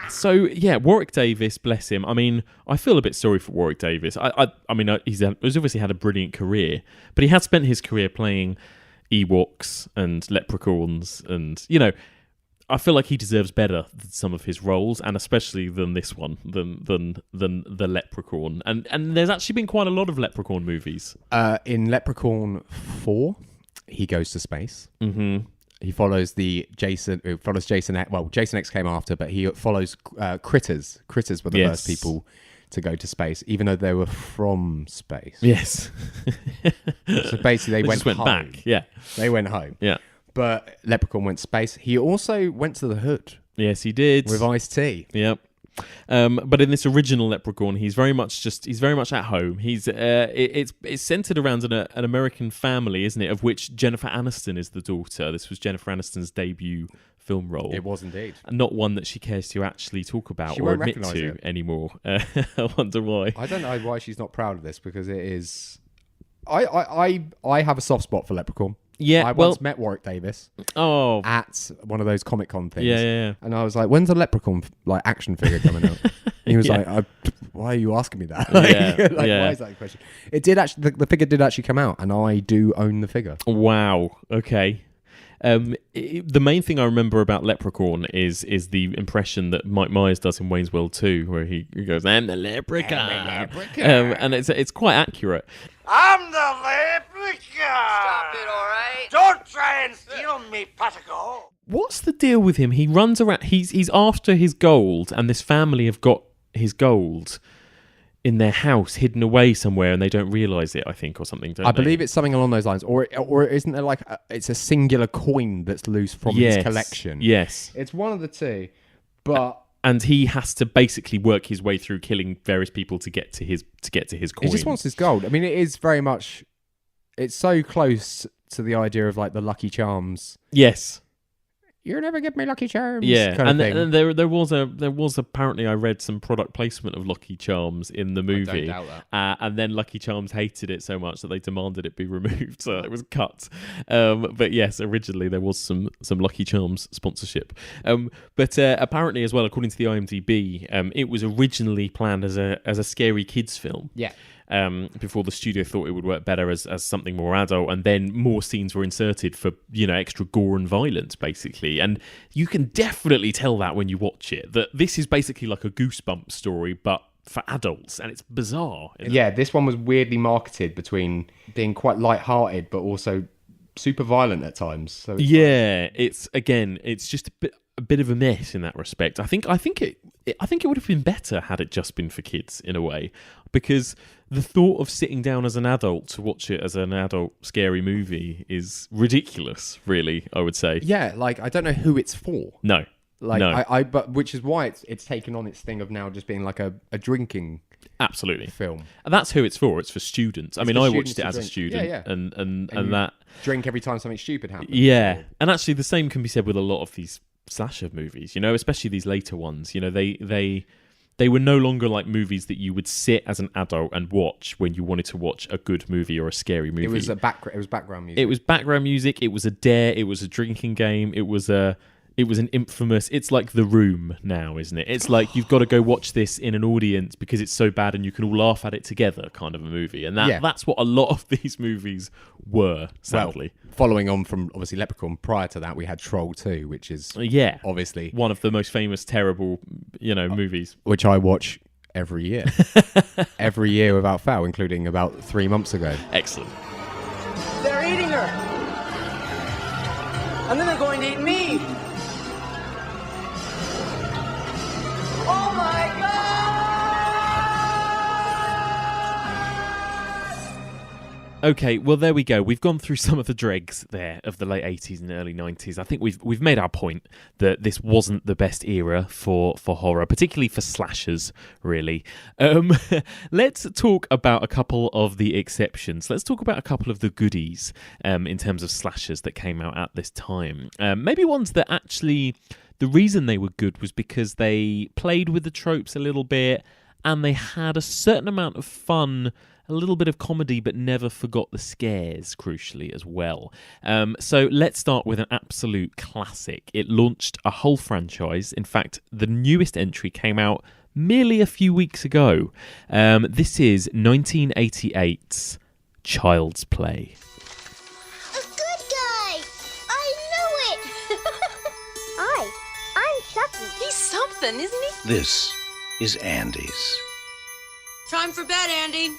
So, yeah, Warwick Davis, bless him. I mean, I feel a bit sorry for Warwick Davis. I mean, he's obviously had a brilliant career, but he had spent his career playing Ewoks and leprechauns, and, you know, I feel like he deserves better than some of his roles, and especially than this one, than the Leprechaun. And there's actually been quite a lot of Leprechaun movies. In Leprechaun 4, he goes to space. Mm-hmm. He follows Jason X. Well, Jason X came after, but he follows Critters. Critters were the first people to go to space, even though they were from space. Yes. So basically, they went home. Back. Yeah. They went home. Yeah. But Leprechaun went to space. He also went to the Hood. Yes, he did. With Ice-T. Yep. But in this original Leprechaun, he's very much at home. It's centered around an American family, isn't it? Of which Jennifer Aniston is the daughter. This was Jennifer Aniston's debut film role. It was indeed. And not one that she cares to actually talk about She or won't admit recognise to it. anymore. I wonder why. I don't know why she's not proud of this, because it is. I have a soft spot for Leprechaun. Yeah, I once met Warwick Davis. At one of those Comic-Con things. Yeah. And I was like, "When's a Leprechaun action figure coming out?" And he was like, "Why are you asking me that? Why is that a question?" It did actually. The figure did actually come out, and I do own the figure. Wow. Okay. The main thing I remember about Leprechaun is the impression that Mike Myers does in Wayne's World 2, where he goes, "I'm the Leprechaun," and it's quite accurate. I'm the leprechaun! Stop it, all right? Don't try and steal me, Patico! What's the deal with him? He runs around. He's after his gold, and this family have got his gold in their house, hidden away somewhere, and they don't realise it, I think, or something. I believe it's something along those lines, or isn't there it's a singular coin that's loose from his collection? Yes, it's one of the two, but. And he has to basically work his way through killing various people to get to his coin. He just wants his gold. I mean, it is very much. It's so close to the idea of like the Lucky Charms. Yes. You'll never give me Lucky Charms. Yeah, kind of and thing. there was apparently I read some product placement of Lucky Charms in the movie, I don't doubt that. And then Lucky Charms hated it so much that they demanded it be removed, so it was cut. But yes, originally there was some Lucky Charms sponsorship. But apparently as well, according to the IMDb, it was originally planned as a scary kids film. Yeah. Before the studio thought it would work better as something more adult, and then more scenes were inserted for extra gore and violence, basically. And you can definitely tell that when you watch it, that this is basically like a Goosebumps story, but for adults, and it's bizarre. Yeah, this one was weirdly marketed between being quite light-hearted, but also super violent at times. So it's just a bit of a mess in that respect. I think it would have been better had it just been for kids in a way, because the thought of sitting down as an adult to watch it as an adult scary movie is ridiculous, really, I would say. Yeah, I don't know who it's for. No. Like, No. but which is why it's taken on its thing of now just being like a drinking absolutely film. And that's who it's for. It's for students. I mean, I watched it as a drink. student, Yeah. and that drink every time something stupid happens. Yeah, and actually, the same can be said with a lot of these slasher movies. You know, especially these later ones. You know, they were no longer like movies that you would sit as an adult and watch when you wanted to watch a good movie or a scary movie. It was background music. It was background music. It was a dare. It was a drinking game. It was an infamous... It's like The Room now, isn't it? It's like you've got to go watch this in an audience because it's so bad and you can all laugh at it together kind of a movie. And that's what a lot of these movies were, sadly. Well, following on from, obviously, Leprechaun, prior to that, we had Troll 2, which is obviously... one of the most famous, terrible, movies. Which I watch every year. Every year without fail, including about 3 months ago. Excellent. They're eating her! And then they're going to eat me! Oh my God! Okay, well there we go. We've gone through some of the dregs there of the late 80s and early 90s. I think we've made our point that this wasn't the best era for horror, particularly for slashers, really. Let's talk about a couple of the exceptions. Let's talk about a couple of the goodies in terms of slashers that came out at this time. Maybe ones that actually... The reason they were good was because they played with the tropes a little bit and they had a certain amount of fun, a little bit of comedy, but never forgot the scares, crucially, as well. So let's start with an absolute classic. It launched a whole franchise. In fact, the newest entry came out merely a few weeks ago. This is 1988's Child's Play. He's something, isn't he? This is Andy's. Time for bed, Andy.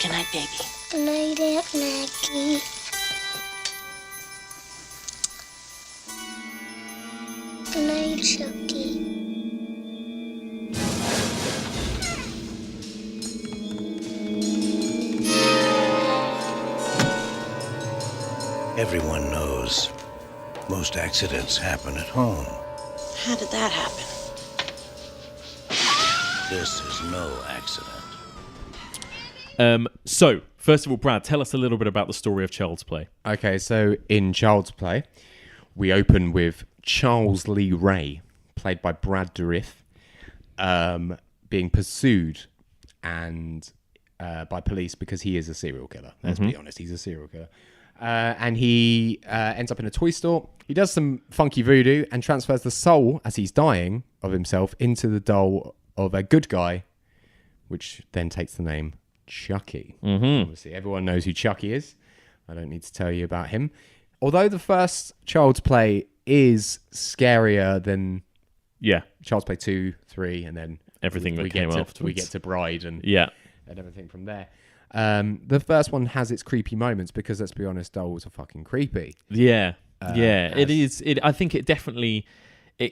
Good night, baby. Good night, Aunt Maggie. Good night, Chucky. Everyone knows most accidents happen at home. How did that happen? This is no accident. So, first of all, Brad, tell us a little bit about the story of Child's Play. Okay, so in Child's Play, we open with Charles Lee Ray, played by Brad Dourif, being pursued and by police because he is a serial killer. Let's be honest, he's a serial killer. And he ends up in a toy store. He does some funky voodoo and transfers the soul, as he's dying, of himself into the doll of a good guy, which then takes the name Chucky. Obviously, everyone knows who Chucky is. I don't need to tell you about him. Although the first Child's Play is scarier than Child's Play 2, 3, and then everything that came afterwards. We get to Bride and everything from there. The first one has its creepy moments because, let's be honest, dolls are fucking creepy. It is. I think it definitely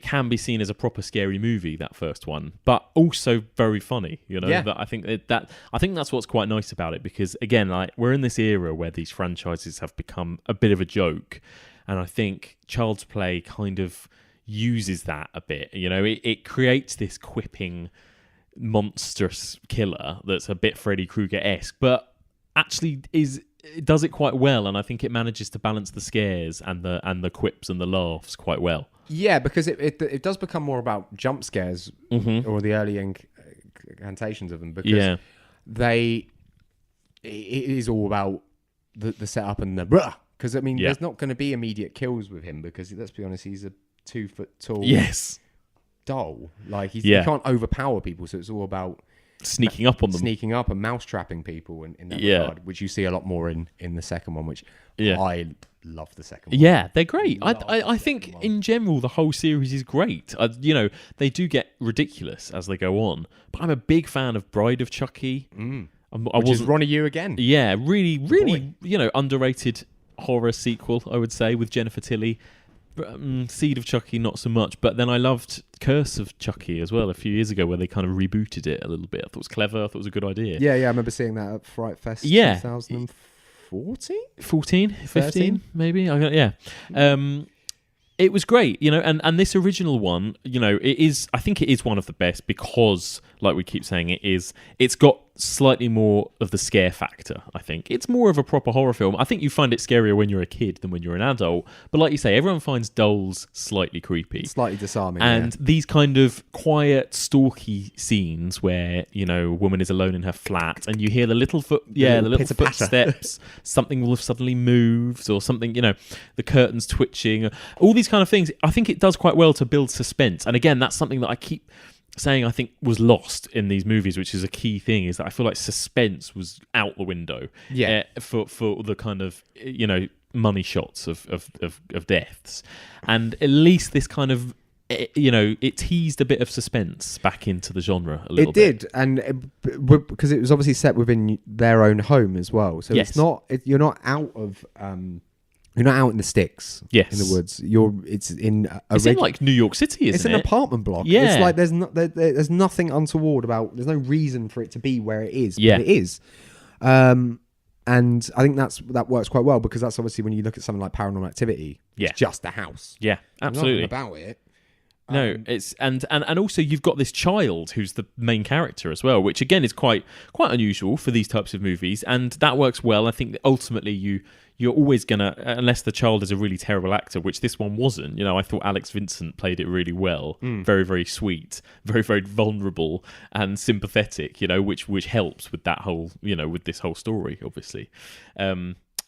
can be seen as a proper scary movie, that first one, but also very funny. You know, I think that's what's quite nice about it because, again, like we're in this era where these franchises have become a bit of a joke, and I think Child's Play kind of uses that a bit. You know, it creates this quipping monstrous killer that's a bit Freddy Krueger-esque, but actually does it quite well, and I think it manages to balance the scares and the quips and the laughs quite well. Yeah, because it does become more about jump scares or the early incantations of them because it is all about the setup and the because I mean there's not going to be immediate kills with him because let's be honest, he's a 2 foot tall doll. Like he can't overpower people, so it's all about sneaking up on them, sneaking up and mouse trapping people in that regard, which you see a lot more in the second one, which I love the second one. Yeah, they're great. I think in general the whole series is great. You know, they do get ridiculous as they go on, but I'm a big fan of Bride of Chucky. Which is Ronnie Yu again. Yeah, really, you know, underrated horror sequel, I would say, with Jennifer Tilly. Seed of Chucky, not so much, but then I loved Curse of Chucky as well a few years ago, where they kind of rebooted it a little bit. I thought it was clever. I thought it was a good idea. Yeah, I remember seeing that at Fright Fest 2014? 15 maybe. It was great, and this original one, I think it is one of the best because, like we keep saying, it's got slightly more of the scare factor, I think. It's more of a proper horror film. I think you find it scarier when you're a kid than when you're an adult, but like you say, everyone finds dolls slightly creepy. Slightly disarming, and these kind of quiet, stalky scenes where, a woman is alone in her flat and you hear the little footsteps, something will have suddenly moved or something, the curtains twitching, all these kind of things. I think it does quite well to build suspense. And again, that's something that I keep saying I think was lost in these movies, which is a key thing, is that I feel like suspense was out the window for the kind of money shots of deaths. And at least this kind of it teased a bit of suspense back into the genre a little bit. It did, and because it was obviously set within their own home as well, so it's not you're not out of you're not out in the sticks, in the woods. It's in like New York City, isn't it? It's an apartment block. Yeah. It's like there's nothing untoward about. There's no reason for it to be where it is. Yeah, but it is. And I think that works quite well because that's obviously when you look at something like Paranormal Activity. Yeah. It's just a house. Yeah, absolutely. Nothing about it. No, it's and also you've got this child who's the main character as well, which again is quite unusual for these types of movies, and that works well. I think that ultimately you're always gonna, unless the child is a really terrible actor, which this one wasn't. I thought Alex Vincent played it really well, very very sweet, very very vulnerable and sympathetic. Which helps with that whole with this whole story, obviously.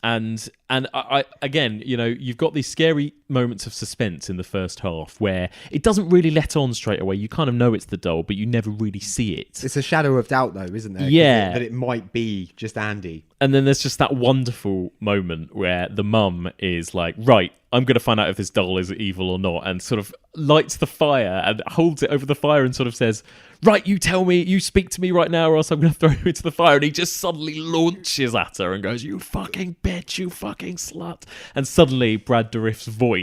And I again, you've got these scary moments of suspense in the first half where it doesn't really let on straight away. You kind of know it's the doll, but you never really see it. It's a shadow of doubt, though, isn't there? Yeah, that it might be just Andy. And then there's just that wonderful moment where the mum is like, right, I'm going to find out if this doll is evil or not, and sort of lights the fire and holds it over the fire and sort of says, right, you speak to me right now or else I'm going to throw you into the fire. And he just suddenly launches at her and goes, you fucking bitch, you fucking slut. And suddenly Brad Dourif's voice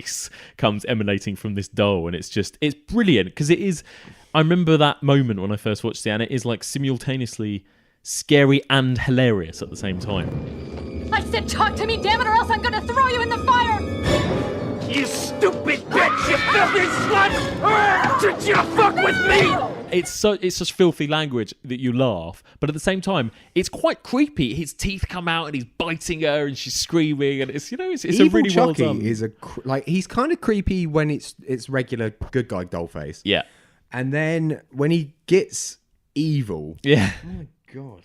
comes emanating from this doll, and it's brilliant because it is. I remember that moment when I first watched it, and it is like simultaneously scary and hilarious at the same time. I said talk to me, damn it, or else I'm gonna throw you in the fire! You stupid bitch, you filthy slut! Did you fuck with me? It's such filthy language that you laugh, but at the same time, it's quite creepy. His teeth come out and he's biting her and she's screaming, and it's a really well done. Is he's kind of creepy when it's regular good guy doll face. Yeah. And then when he gets evil. Yeah. Oh my God.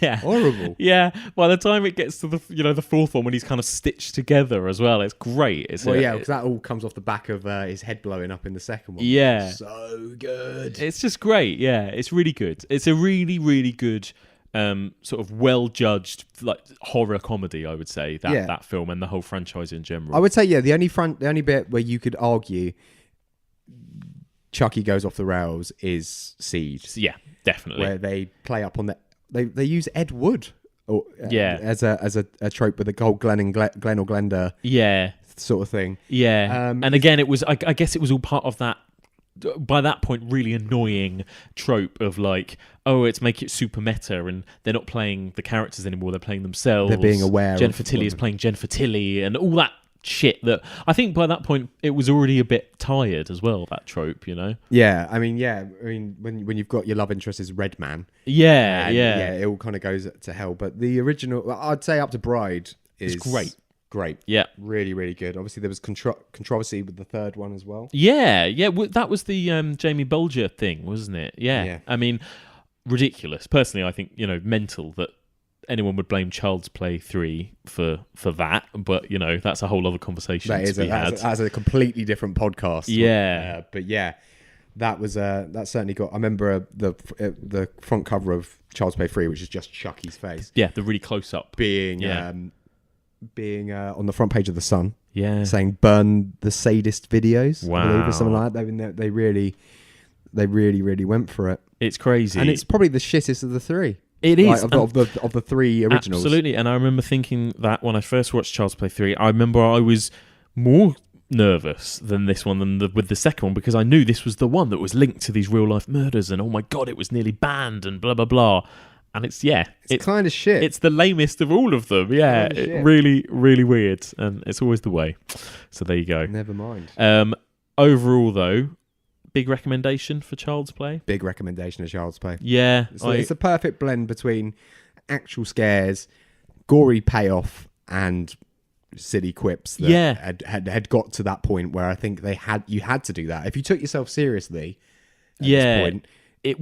Yeah. Horrible. Yeah. By the time it gets to the fourth one when he's kind of stitched together as well, it's great. Because that all comes off the back of his head blowing up in the second one. Yeah. So good. It's just great. Yeah. It's really good. It's a really, really good sort of well-judged horror comedy, I would say, that film and the whole franchise in general. I would say, the only bit where you could argue Chucky goes off the rails is Seed. Yeah, definitely. Where they play up on they use Ed Wood as a trope with the whole Glenn or Glenda sort of thing. Yeah. And again, it was I guess it was all part of that, by that point, really annoying trope of it's make it super meta, and they're not playing the characters anymore, they're playing themselves. They're being aware. Jennifer Tilly is playing Jennifer Tilly and all that shit that I think by that point it was already a bit tired as well, that trope, Yeah, I mean when you've got your love interest is Red Man. Yeah, it all kind of goes to hell. But the original, I'd say Up to Bride is great. Yeah, really, really good. Obviously there was controversy with the third one as well. Yeah, that was the Jamie Bulger thing, wasn't it? Yeah. I mean, ridiculous. Personally, I think mental that anyone would blame Child's Play 3 for that, but that's a whole other conversation that's a completely different podcast. Yeah, but yeah, that was that certainly got. I remember the front cover of Child's Play 3, which is just Chucky's face. Yeah, the really close up being on the front page of the Sun. Yeah, saying burn the sadist videos. Wow, I believe, or something like that. They really went for it. It's crazy, and it's probably the shittest of the three. It is of the three originals. Absolutely, and I remember thinking that when I first watched Child's Play 3, I remember I was more nervous than this one with the second one, because I knew this was the one that was linked to these real life murders, and oh my God, it was nearly banned and blah blah blah. And it's kind of shit. It's the lamest of all of them. Yeah, really, really weird, and it's always the way. So there you go. Never mind. Overall, though, big recommendation for Child's Play. Big recommendation of Child's Play. Yeah, it's a perfect blend between actual scares, gory payoff, and silly quips that had got to that point where I think you had to do that. If you took yourself seriously at this point, it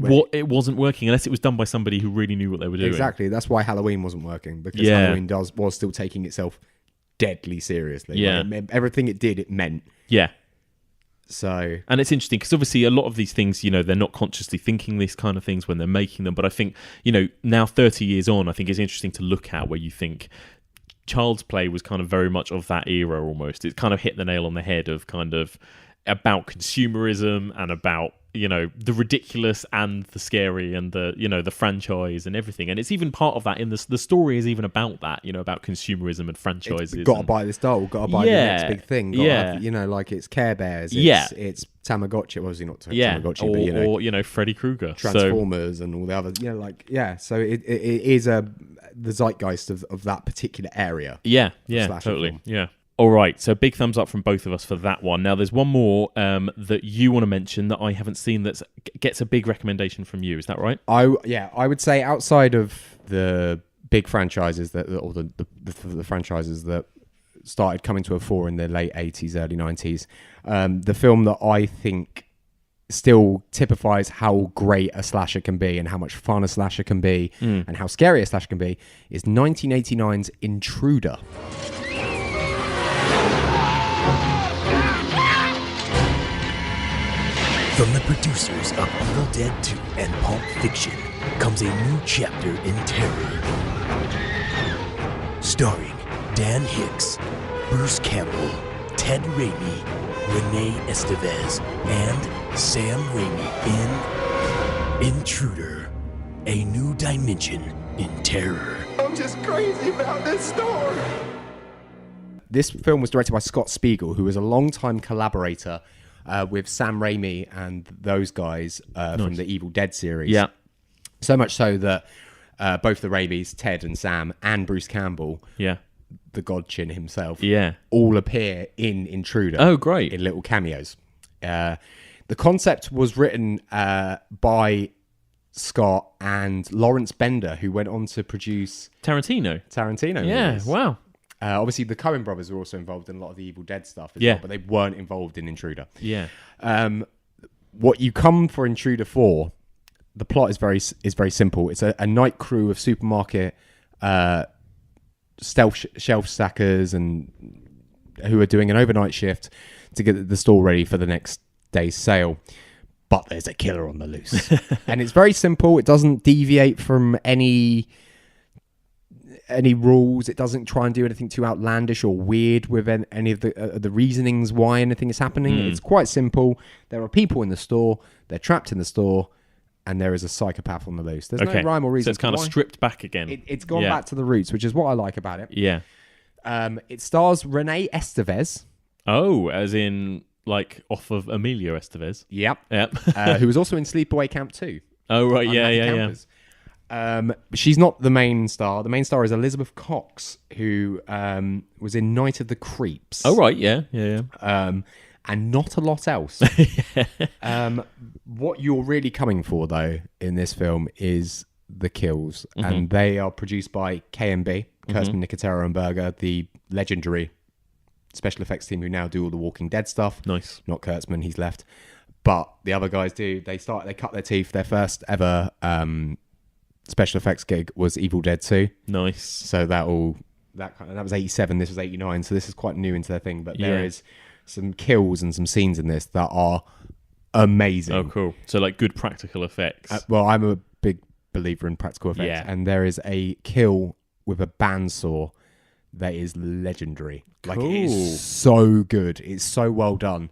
wasn't working unless it was done by somebody who really knew what they were doing. Exactly. That's why Halloween wasn't working, because Halloween was still taking itself deadly seriously. Yeah. Like, everything it did, it meant. Yeah. So, and it's interesting because obviously a lot of these things, they're not consciously thinking these kind of things when they're making them. But I think, now 30 years on, I think it's interesting to look at where you think Child's Play was kind of very much of that era almost. It kind of hit the nail on the head of kind of about consumerism and about the ridiculous and the scary and the franchise and everything. And it's even part of that in the story is even about that, about consumerism and franchises. Got to buy this doll, got to buy the next big thing. Like it's Care Bears, it's Tamagotchi, obviously not Tamagotchi, or Freddy Krueger. Transformers and all the other, so it is the zeitgeist of that particular area. Yeah, totally. Film. Yeah. All right, so big thumbs up from both of us for that one. Now, there's one more that you want to mention that I haven't seen that gets a big recommendation from you. Is that right? I would say outside of the big franchises or the franchises that started coming to a fore in the late 80s, early 90s, the film that I think still typifies how great a slasher can be and how much fun a slasher can be and how scary a slasher can be is 1989's Intruder. From the producers of Evil Dead 2 and Pulp Fiction comes a new chapter in terror. Starring Dan Hicks, Bruce Campbell, Ted Raimi, Renee Estevez, and Sam Raimi in Intruder, a new dimension in terror. I'm just crazy about this story. This film was directed by Scott Spiegel, who was a longtime collaborator with Sam Raimi and those guys from the Evil Dead series. Yeah. So much so that both the Raimis, Ted and Sam, and Bruce Campbell, the Godchin himself, all appear in Intruder. Oh, great. In little cameos. The concept was written by Scott and Lawrence Bender, who went on to produce Tarantino. Yeah, movies. Wow. Obviously, the Coen brothers were also involved in a lot of the Evil Dead stuff as well, but they weren't involved in Intruder. Yeah. What you come for Intruder for, the plot is very simple. It's a night crew of supermarket stealth shelf stackers and who are doing an overnight shift to get the store ready for the next day's sale. But there's a killer on the loose. And it's very simple. It doesn't deviate from any rules. It doesn't try and do anything too outlandish or weird with any of the reasonings why anything is happening. It's quite simple. There are people in the store. They're trapped in the store. And there is a psychopath on the loose. There's no rhyme or reason. So it's kind of stripped back again. It's gone back to the roots, which is what I like about it. Yeah. It stars Renee Estevez. Oh, as in like off of Emilio Estevez. Yep. Yep. Who was also in Sleepaway Camp 2. Oh, right. Yeah. She's not the main star. The main star is Elizabeth Cox, who was in Night of the Creeps. Oh, right. Yeah. And not a lot else. What you're really coming for, though, in this film is the kills. And they are produced by KMB, Kurtzman, Nicotero and Berger, the legendary special effects team who now do all the Walking Dead stuff. Nice. Not Kurtzman, he's left. But the other guys do. They cut their teeth. Their first ever special effects gig was Evil Dead 2. Nice. So that was 87. This was 89. So this is quite new into their thing. But there is some kills and some scenes in this that are amazing. Oh, cool. So like good practical effects. Well, I'm a big believer in practical effects. And there is a kill with a bandsaw that is legendary. Cool. Like, it is so good. It's so well done.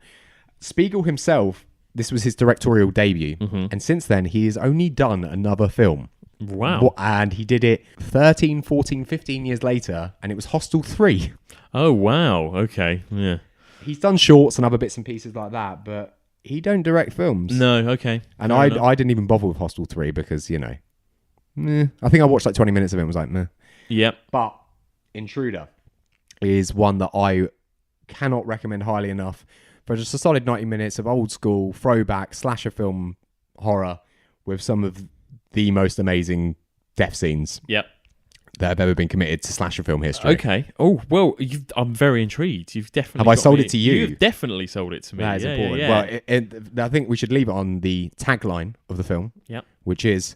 Spiegel himself, this was his directorial debut. And since then, he has only done another film. Wow. And he did it 13, 14, 15 years later, and it was Hostel 3. Oh, wow. Okay. Yeah. He's done shorts and other bits and pieces like that, but he don't direct films. No, okay. And I didn't even bother with Hostel 3 because, I think I watched like 20 minutes of it and was like, meh. Yep. But Intruder is one that I cannot recommend highly enough for just a solid 90 minutes of old school throwback slasher film horror with some of the most amazing death scenes that have ever been committed to slasher film history. Okay. Oh, well, I'm very intrigued. You've definitely Have I sold it to you? You've definitely sold it to me. That is important. Well, I think we should leave it on the tagline of the film, which is,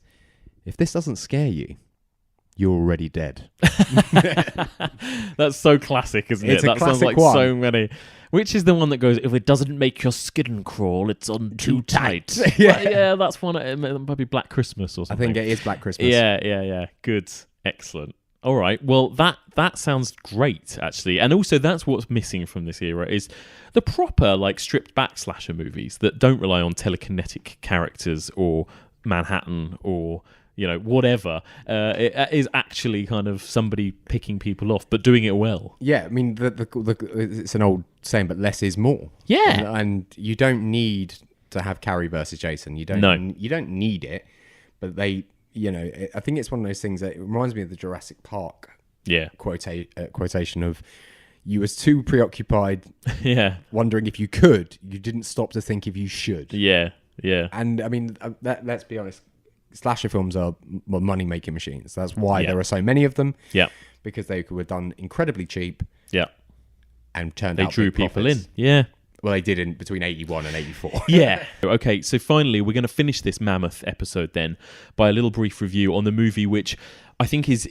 if this doesn't scare you, you're already dead. That's so classic, isn't it? That sounds like so many. Which is the one that goes, if it doesn't make your skin crawl, it's on too tight. Yeah, that's one. It might be Black Christmas or something. I think it is Black Christmas. Yeah. Good. Excellent. All right. Well, that sounds great, actually. And also, that's what's missing from this era is the proper, like, stripped back slasher movies that don't rely on telekinetic characters or Manhattan or, you know, whatever. It is actually kind of somebody picking people off, but doing it well. Yeah, I mean, it's an old saying, but less is more. Yeah. And you don't need to have Carrie versus Jason. You don't need it, but they... You know, I think it's one of those things that it reminds me of the Jurassic Park quotation of you was too preoccupied wondering if you could. You didn't stop to think if you should. Yeah. And I mean, let's be honest, slasher films are money-making machines. That's why there are so many of them. Yeah. Because they were done incredibly cheap. Yeah. And turned out they drew people in. Yeah. Well, they did in between 81 and 84. Yeah. Okay, so finally, we're going to finish this mammoth episode then by a little brief review on the movie, which I think is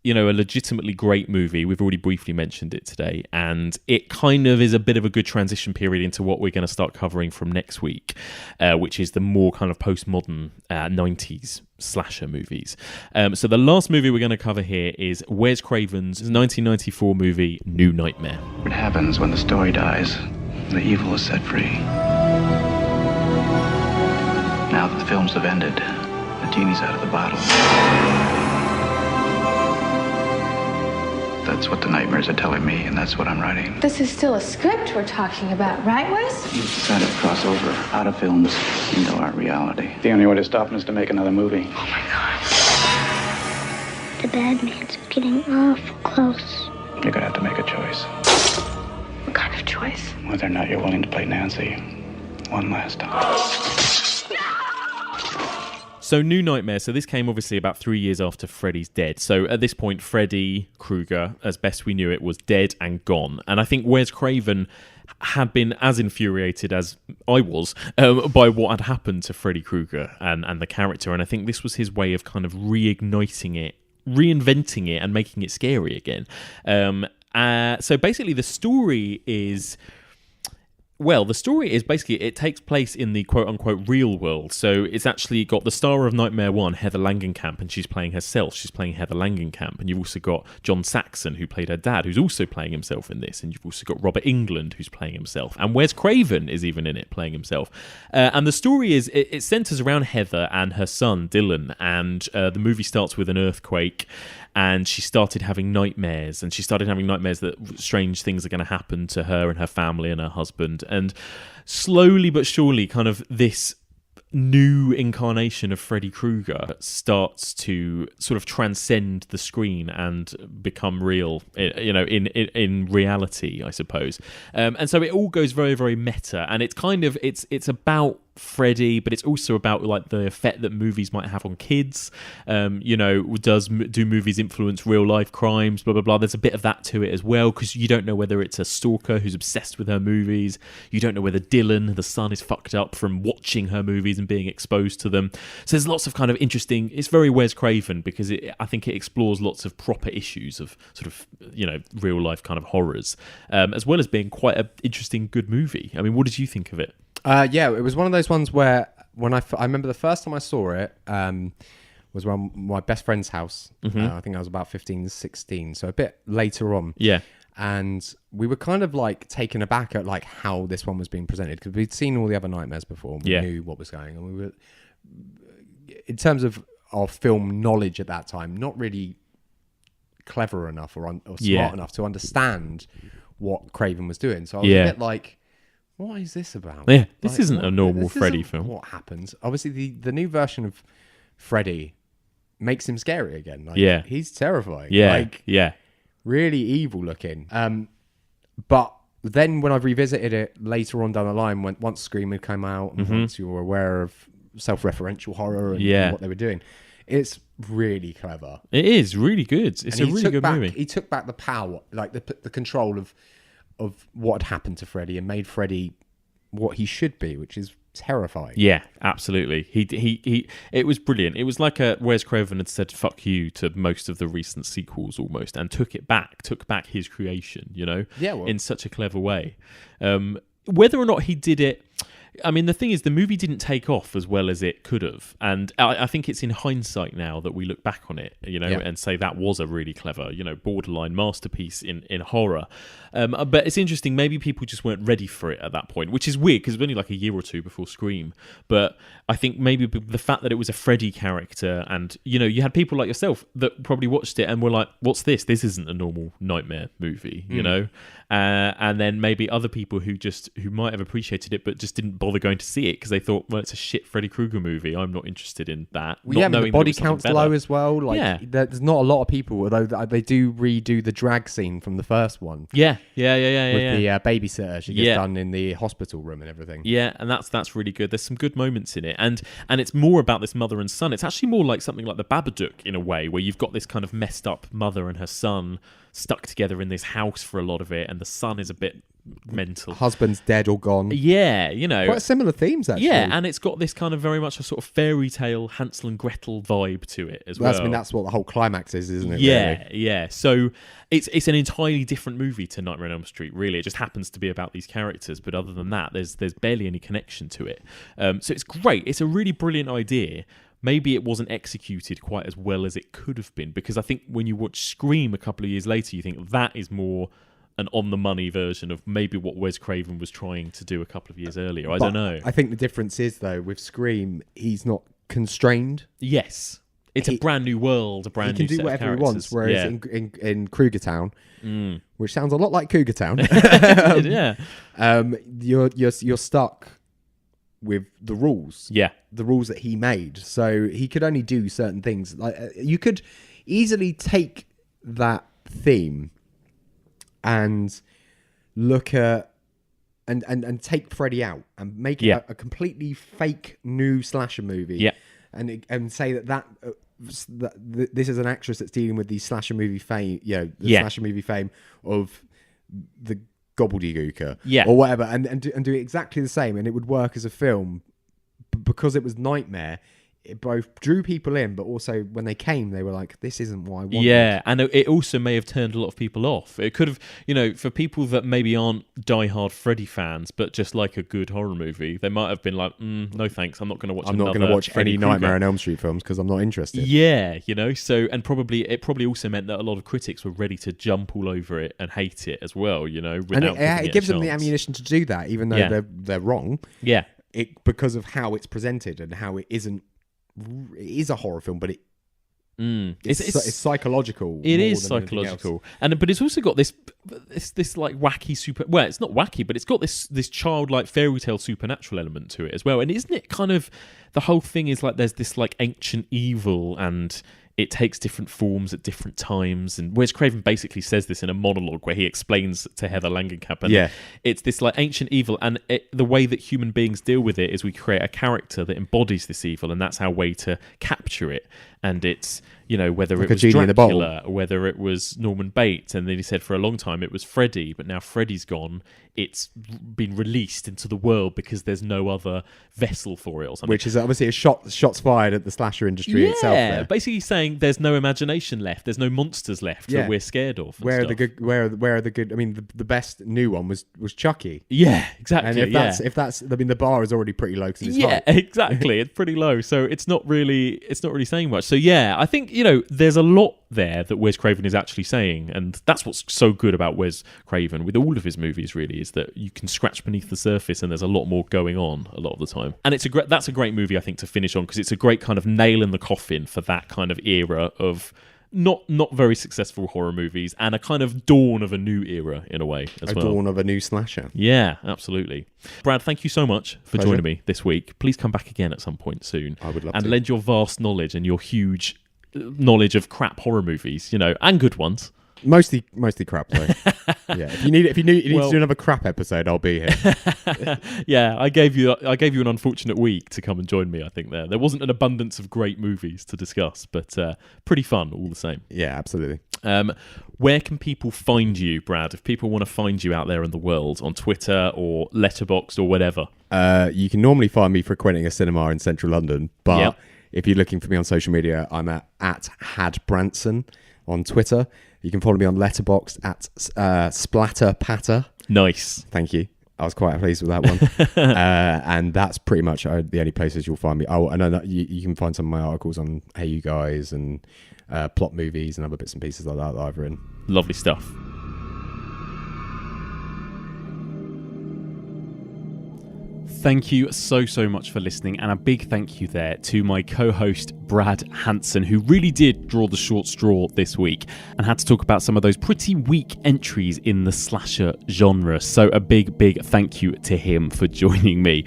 you know, a legitimately great movie. We've already briefly mentioned it today, and it kind of is a bit of a good transition period into what we're going to start covering from next week, which is the more kind of postmodern 90s slasher movies. So the last movie we're going to cover here is Wes Craven's 1994 movie, New Nightmare. What happens when the story dies? The evil is set free. Now that the films have ended, the genie's out of the bottle. That's what the nightmares are telling me, and that's what I'm writing. This is still a script we're talking about, right, Wes? We've decided to cross over out of films into our reality. The only way to stop him is to make another movie. Oh my God. The bad man's getting awful close. You're gonna have to make a choice. What kind of choice? Whether or not you're willing to play Nancy one last time. So New Nightmare, so this came obviously about 3 years after Freddy's dead. So at this point, Freddy Krueger, as best we knew it, was dead and gone. And I think Wes Craven had been as infuriated as I was by what had happened to Freddy Krueger and the character. And I think this was his way of kind of reigniting it, reinventing it and making it scary again. So basically the story is... Well, the story is basically, it takes place in the quote-unquote real world. So it's actually got the star of Nightmare 1, Heather Langenkamp, and she's playing herself. She's playing Heather Langenkamp. And you've also got John Saxon, who played her dad, who's also playing himself in this. And you've also got Robert Englund, who's playing himself. And Wes Craven is even in it, playing himself. And the story is, it centres around Heather and her son, Dylan. And the movie starts with an earthquake. And she started having nightmares, and she started having nightmares that strange things are going to happen to her and her family and her husband. And slowly but surely, kind of this new incarnation of Freddy Krueger starts to sort of transcend the screen and become real, you know, in reality, I suppose. And so it all goes very, very meta, and it's kind of it's about Freddy, but it's also about like the effect that movies might have on kids. You know, do movies influence real life crimes? Blah blah blah. There's a bit of that to it as well, because you don't know whether it's a stalker who's obsessed with her movies. You don't know whether Dylan, the son, is fucked up from watching her movies and being exposed to them. So there's lots of kind of interesting. It's very Wes Craven because I think it explores lots of proper issues of sort of, you know, real life kind of horrors, as well as being quite an interesting, good movie. I mean, what did you think of it? Yeah, it was one of those ones where when I remember the first time I saw it was around my best friend's house. I think I was about 15, 16, so a bit later on. Yeah. And we were kind of like taken aback at like how this one was being presented, because we'd seen all the other Nightmares before. And we knew what was going on. We were, in terms of our film knowledge at that time, not really clever enough or smart enough to understand what Craven was doing. So I was a bit like, what is this about? Yeah, this isn't a normal Freddy film. What happens? Obviously, the new version of Freddy makes him scary again. Like, yeah, he's terrifying. Yeah, like, yeah, really evil looking. But then when I've revisited it later on down the line, once Scream had come out, and once you were aware of self-referential horror and what they were doing, it's really clever. It is really good. It's a really good movie. He took back the power, like the control of what had happened to Freddy, and made Freddy what he should be, which is terrifying. Yeah, absolutely. He it was brilliant. It was like Wes Craven had said "fuck you" to most of the recent sequels almost, and took back his creation, in such a clever way. Whether or not he did it, I mean, the thing is, the movie didn't take off as well as it could have, and I think it's in hindsight now that we look back on it, and say that was a really clever, borderline masterpiece in horror. But it's interesting, maybe people just weren't ready for it at that point, which is weird because it was only like a year or two before Scream. But I think maybe the fact that it was a Freddy character, and you had people like yourself that probably watched it and were like, "What's this? This isn't a normal nightmare movie," and then maybe other people who might have appreciated it but just didn't bother going to see it because they thought, well, it's a shit Freddy Krueger movie. I'm not interested in that. The body count's low as well. Like, there's not a lot of people, although they do redo the drag scene from the first one. Yeah. With the babysitter, she gets done in the hospital room and everything. Yeah, and that's really good. There's some good moments in it, and it's more about this mother and son. It's actually more like something like the Babadook in a way, where you've got this kind of messed up mother and her son stuck together in this house for a lot of it, and the son is a bit mental. Husband's dead or gone. Yeah, quite similar themes actually. Yeah, and it's got this kind of very much a sort of fairy tale Hansel and Gretel vibe to it as well. I mean, that's what the whole climax is, isn't it? Yeah, really? Yeah. So it's an entirely different movie to Nightmare on Elm Street. Really, it just happens to be about these characters, but other than that, there's barely any connection to it. So it's great. It's a really brilliant idea. Maybe it wasn't executed quite as well as it could have been, because I think when you watch Scream a couple of years later, you think that is more an on-the-money version of maybe what Wes Craven was trying to do a couple of years earlier. I don't know. I think the difference is, though, with Scream, he's not constrained. Yes. It's a brand new world, a brand new set of characters. He can do whatever he wants, whereas in Kruger Town, which sounds a lot like Cougar Town, you're stuck with the rules. Yeah. The rules that he made. So he could only do certain things. Like you could easily take that theme and look at and take Freddy out and make it a completely fake new slasher movie, and say that this is an actress that's dealing with the slasher movie fame, slasher movie fame of the gobbledygooker, or whatever, and do exactly the same, and it would work as a film because it was Nightmare. It both drew people in, but also when they came, they were like, this isn't what I wanted. Yeah, and it also may have turned a lot of people off. It could have, for people that maybe aren't diehard Freddy fans, but just like a good horror movie, they might have been like, no thanks, I'm not going to watch I'm not going to watch any Nightmare on Elm Street films because I'm not interested. Yeah, so, and it probably also meant that a lot of critics were ready to jump all over it and hate it as well, And it gives them the ammunition to do that, even though they're wrong. Yeah. Because of how it's presented and how it isn't. It is a horror film, but it's psychological. It is psychological, but it's also got this like wacky super. Well, it's not wacky, but it's got this childlike fairy tale supernatural element to it as well. And isn't it kind of the whole thing is like there's this like ancient evil and it takes different forms at different times. And Wes Craven basically says this in a monologue where he explains to Heather Langenkamp. It's this like ancient evil, and the way that human beings deal with it is we create a character that embodies this evil, and that's our way to capture it. And it's, whether like it was Dracula, or whether it was Norman Bates, and then he said for a long time it was Freddy, but now Freddy's gone. It's been released into the world because there's no other vessel for it or something. Which is obviously shots fired at the slasher industry itself. Yeah, basically saying there's no imagination left, there's no monsters left that we're scared of. Where are the good? I mean, the best new one was Chucky. Yeah, exactly. And if that's, I mean, the bar is already pretty low because it's high. Exactly. It's pretty low, so it's not really saying much. So yeah, I think there's a lot there that Wes Craven is actually saying, and that's what's so good about Wes Craven with all of his movies. Really, is that you can scratch beneath the surface, and there's a lot more going on a lot of the time. And that's a great movie, I think, to finish on because it's a great kind of nail in the coffin for that kind of era of not very successful horror movies, and a kind of dawn of a new era in a way as well. A dawn of a new slasher. Yeah, absolutely. Brad, thank you so much for joining me this week. Please come back again at some point soon. I would love to. And lend your vast knowledge and your huge knowledge of crap horror movies, and good ones. Mostly crap though. Yeah, if you need to do another crap episode, I'll be here. Yeah, I gave you an unfortunate week to come and join me. I think there wasn't an abundance of great movies to discuss, but pretty fun all the same. Yeah, absolutely. Where can people find you, Brad? If people want to find you out there in the world, on Twitter or Letterboxd or whatever. You can normally find me frequenting a cinema in central London, but if you're looking for me on social media, I'm at Hadbranson on Twitter. You can follow me on Letterboxd at Splatterpatter. Nice. Thank you. I was quite pleased with that one. And that's pretty much the only places you'll find me. Oh, I know that you can find some of my articles on Hey You Guys and plot movies and other bits and pieces like that I've written. Lovely stuff. Thank you so much for listening, and a big thank you there to my co-host Brad Hanson, who really did draw the short straw this week and had to talk about some of those pretty weak entries in the slasher genre. So a big thank you to him for joining me.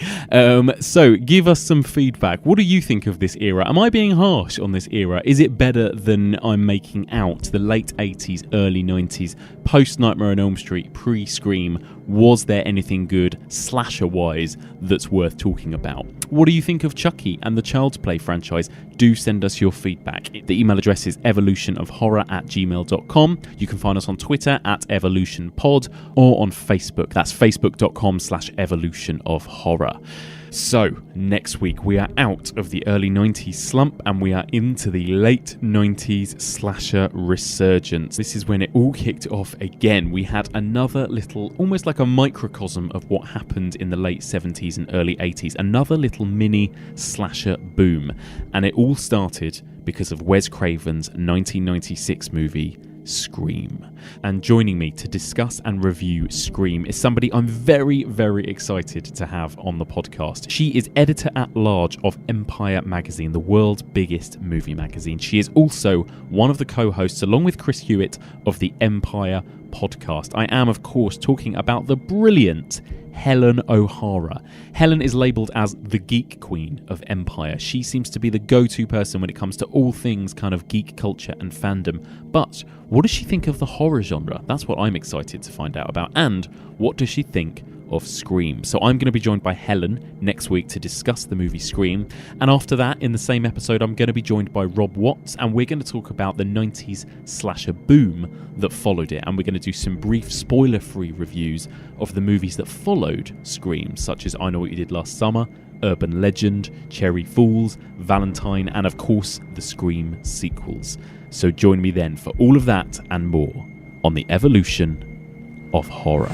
So give us some feedback. What do you think of this era? Am I being harsh on this era? Is it better than I'm making out? The late 80s, early 90s, post Nightmare on Elm Street, pre-Scream. Was there anything good slasher-wise that's worth talking about? What do you think of Chucky and the Child's Play franchise? Do send us your feedback. The email address is evolutionofhorror@gmail.com. You can find us on Twitter @evolutionpod or on Facebook. That's facebook.com/evolutionofhorror. So, next week we are out of the early 90s slump and we are into the late 90s slasher resurgence. This is when it all kicked off again. We had another little, almost like a microcosm of what happened in the late 70s and early 80s. Another little mini slasher boom. And it all started because of Wes Craven's 1996 movie, Scream. And joining me to discuss and review Scream is somebody I'm very excited to have on the podcast. She is editor-at-large of Empire magazine, the world's biggest movie magazine. She is also one of the co-hosts, along with Chris Hewitt, of the Empire podcast. I am, of course, talking about the brilliant Helen O'Hara. Helen is labelled as the geek queen of Empire. She seems to be the go-to person when it comes to all things kind of geek culture and fandom. But what does she think of the horror genre? That's what I'm excited to find out about. And what does she think of Scream? So I'm going to be joined by Helen next week to discuss the movie Scream. And after that, in the same episode, I'm going to be joined by Rob Watts, and we're going to talk about the 90s slasher boom that followed it. And we're going to do some brief spoiler-free reviews of the movies that followed Scream, such as I Know What You Did Last Summer, Urban Legend, Cherry Falls, Valentine, and of course, the Scream sequels. So join me then for all of that and more on the Evolution of Horror.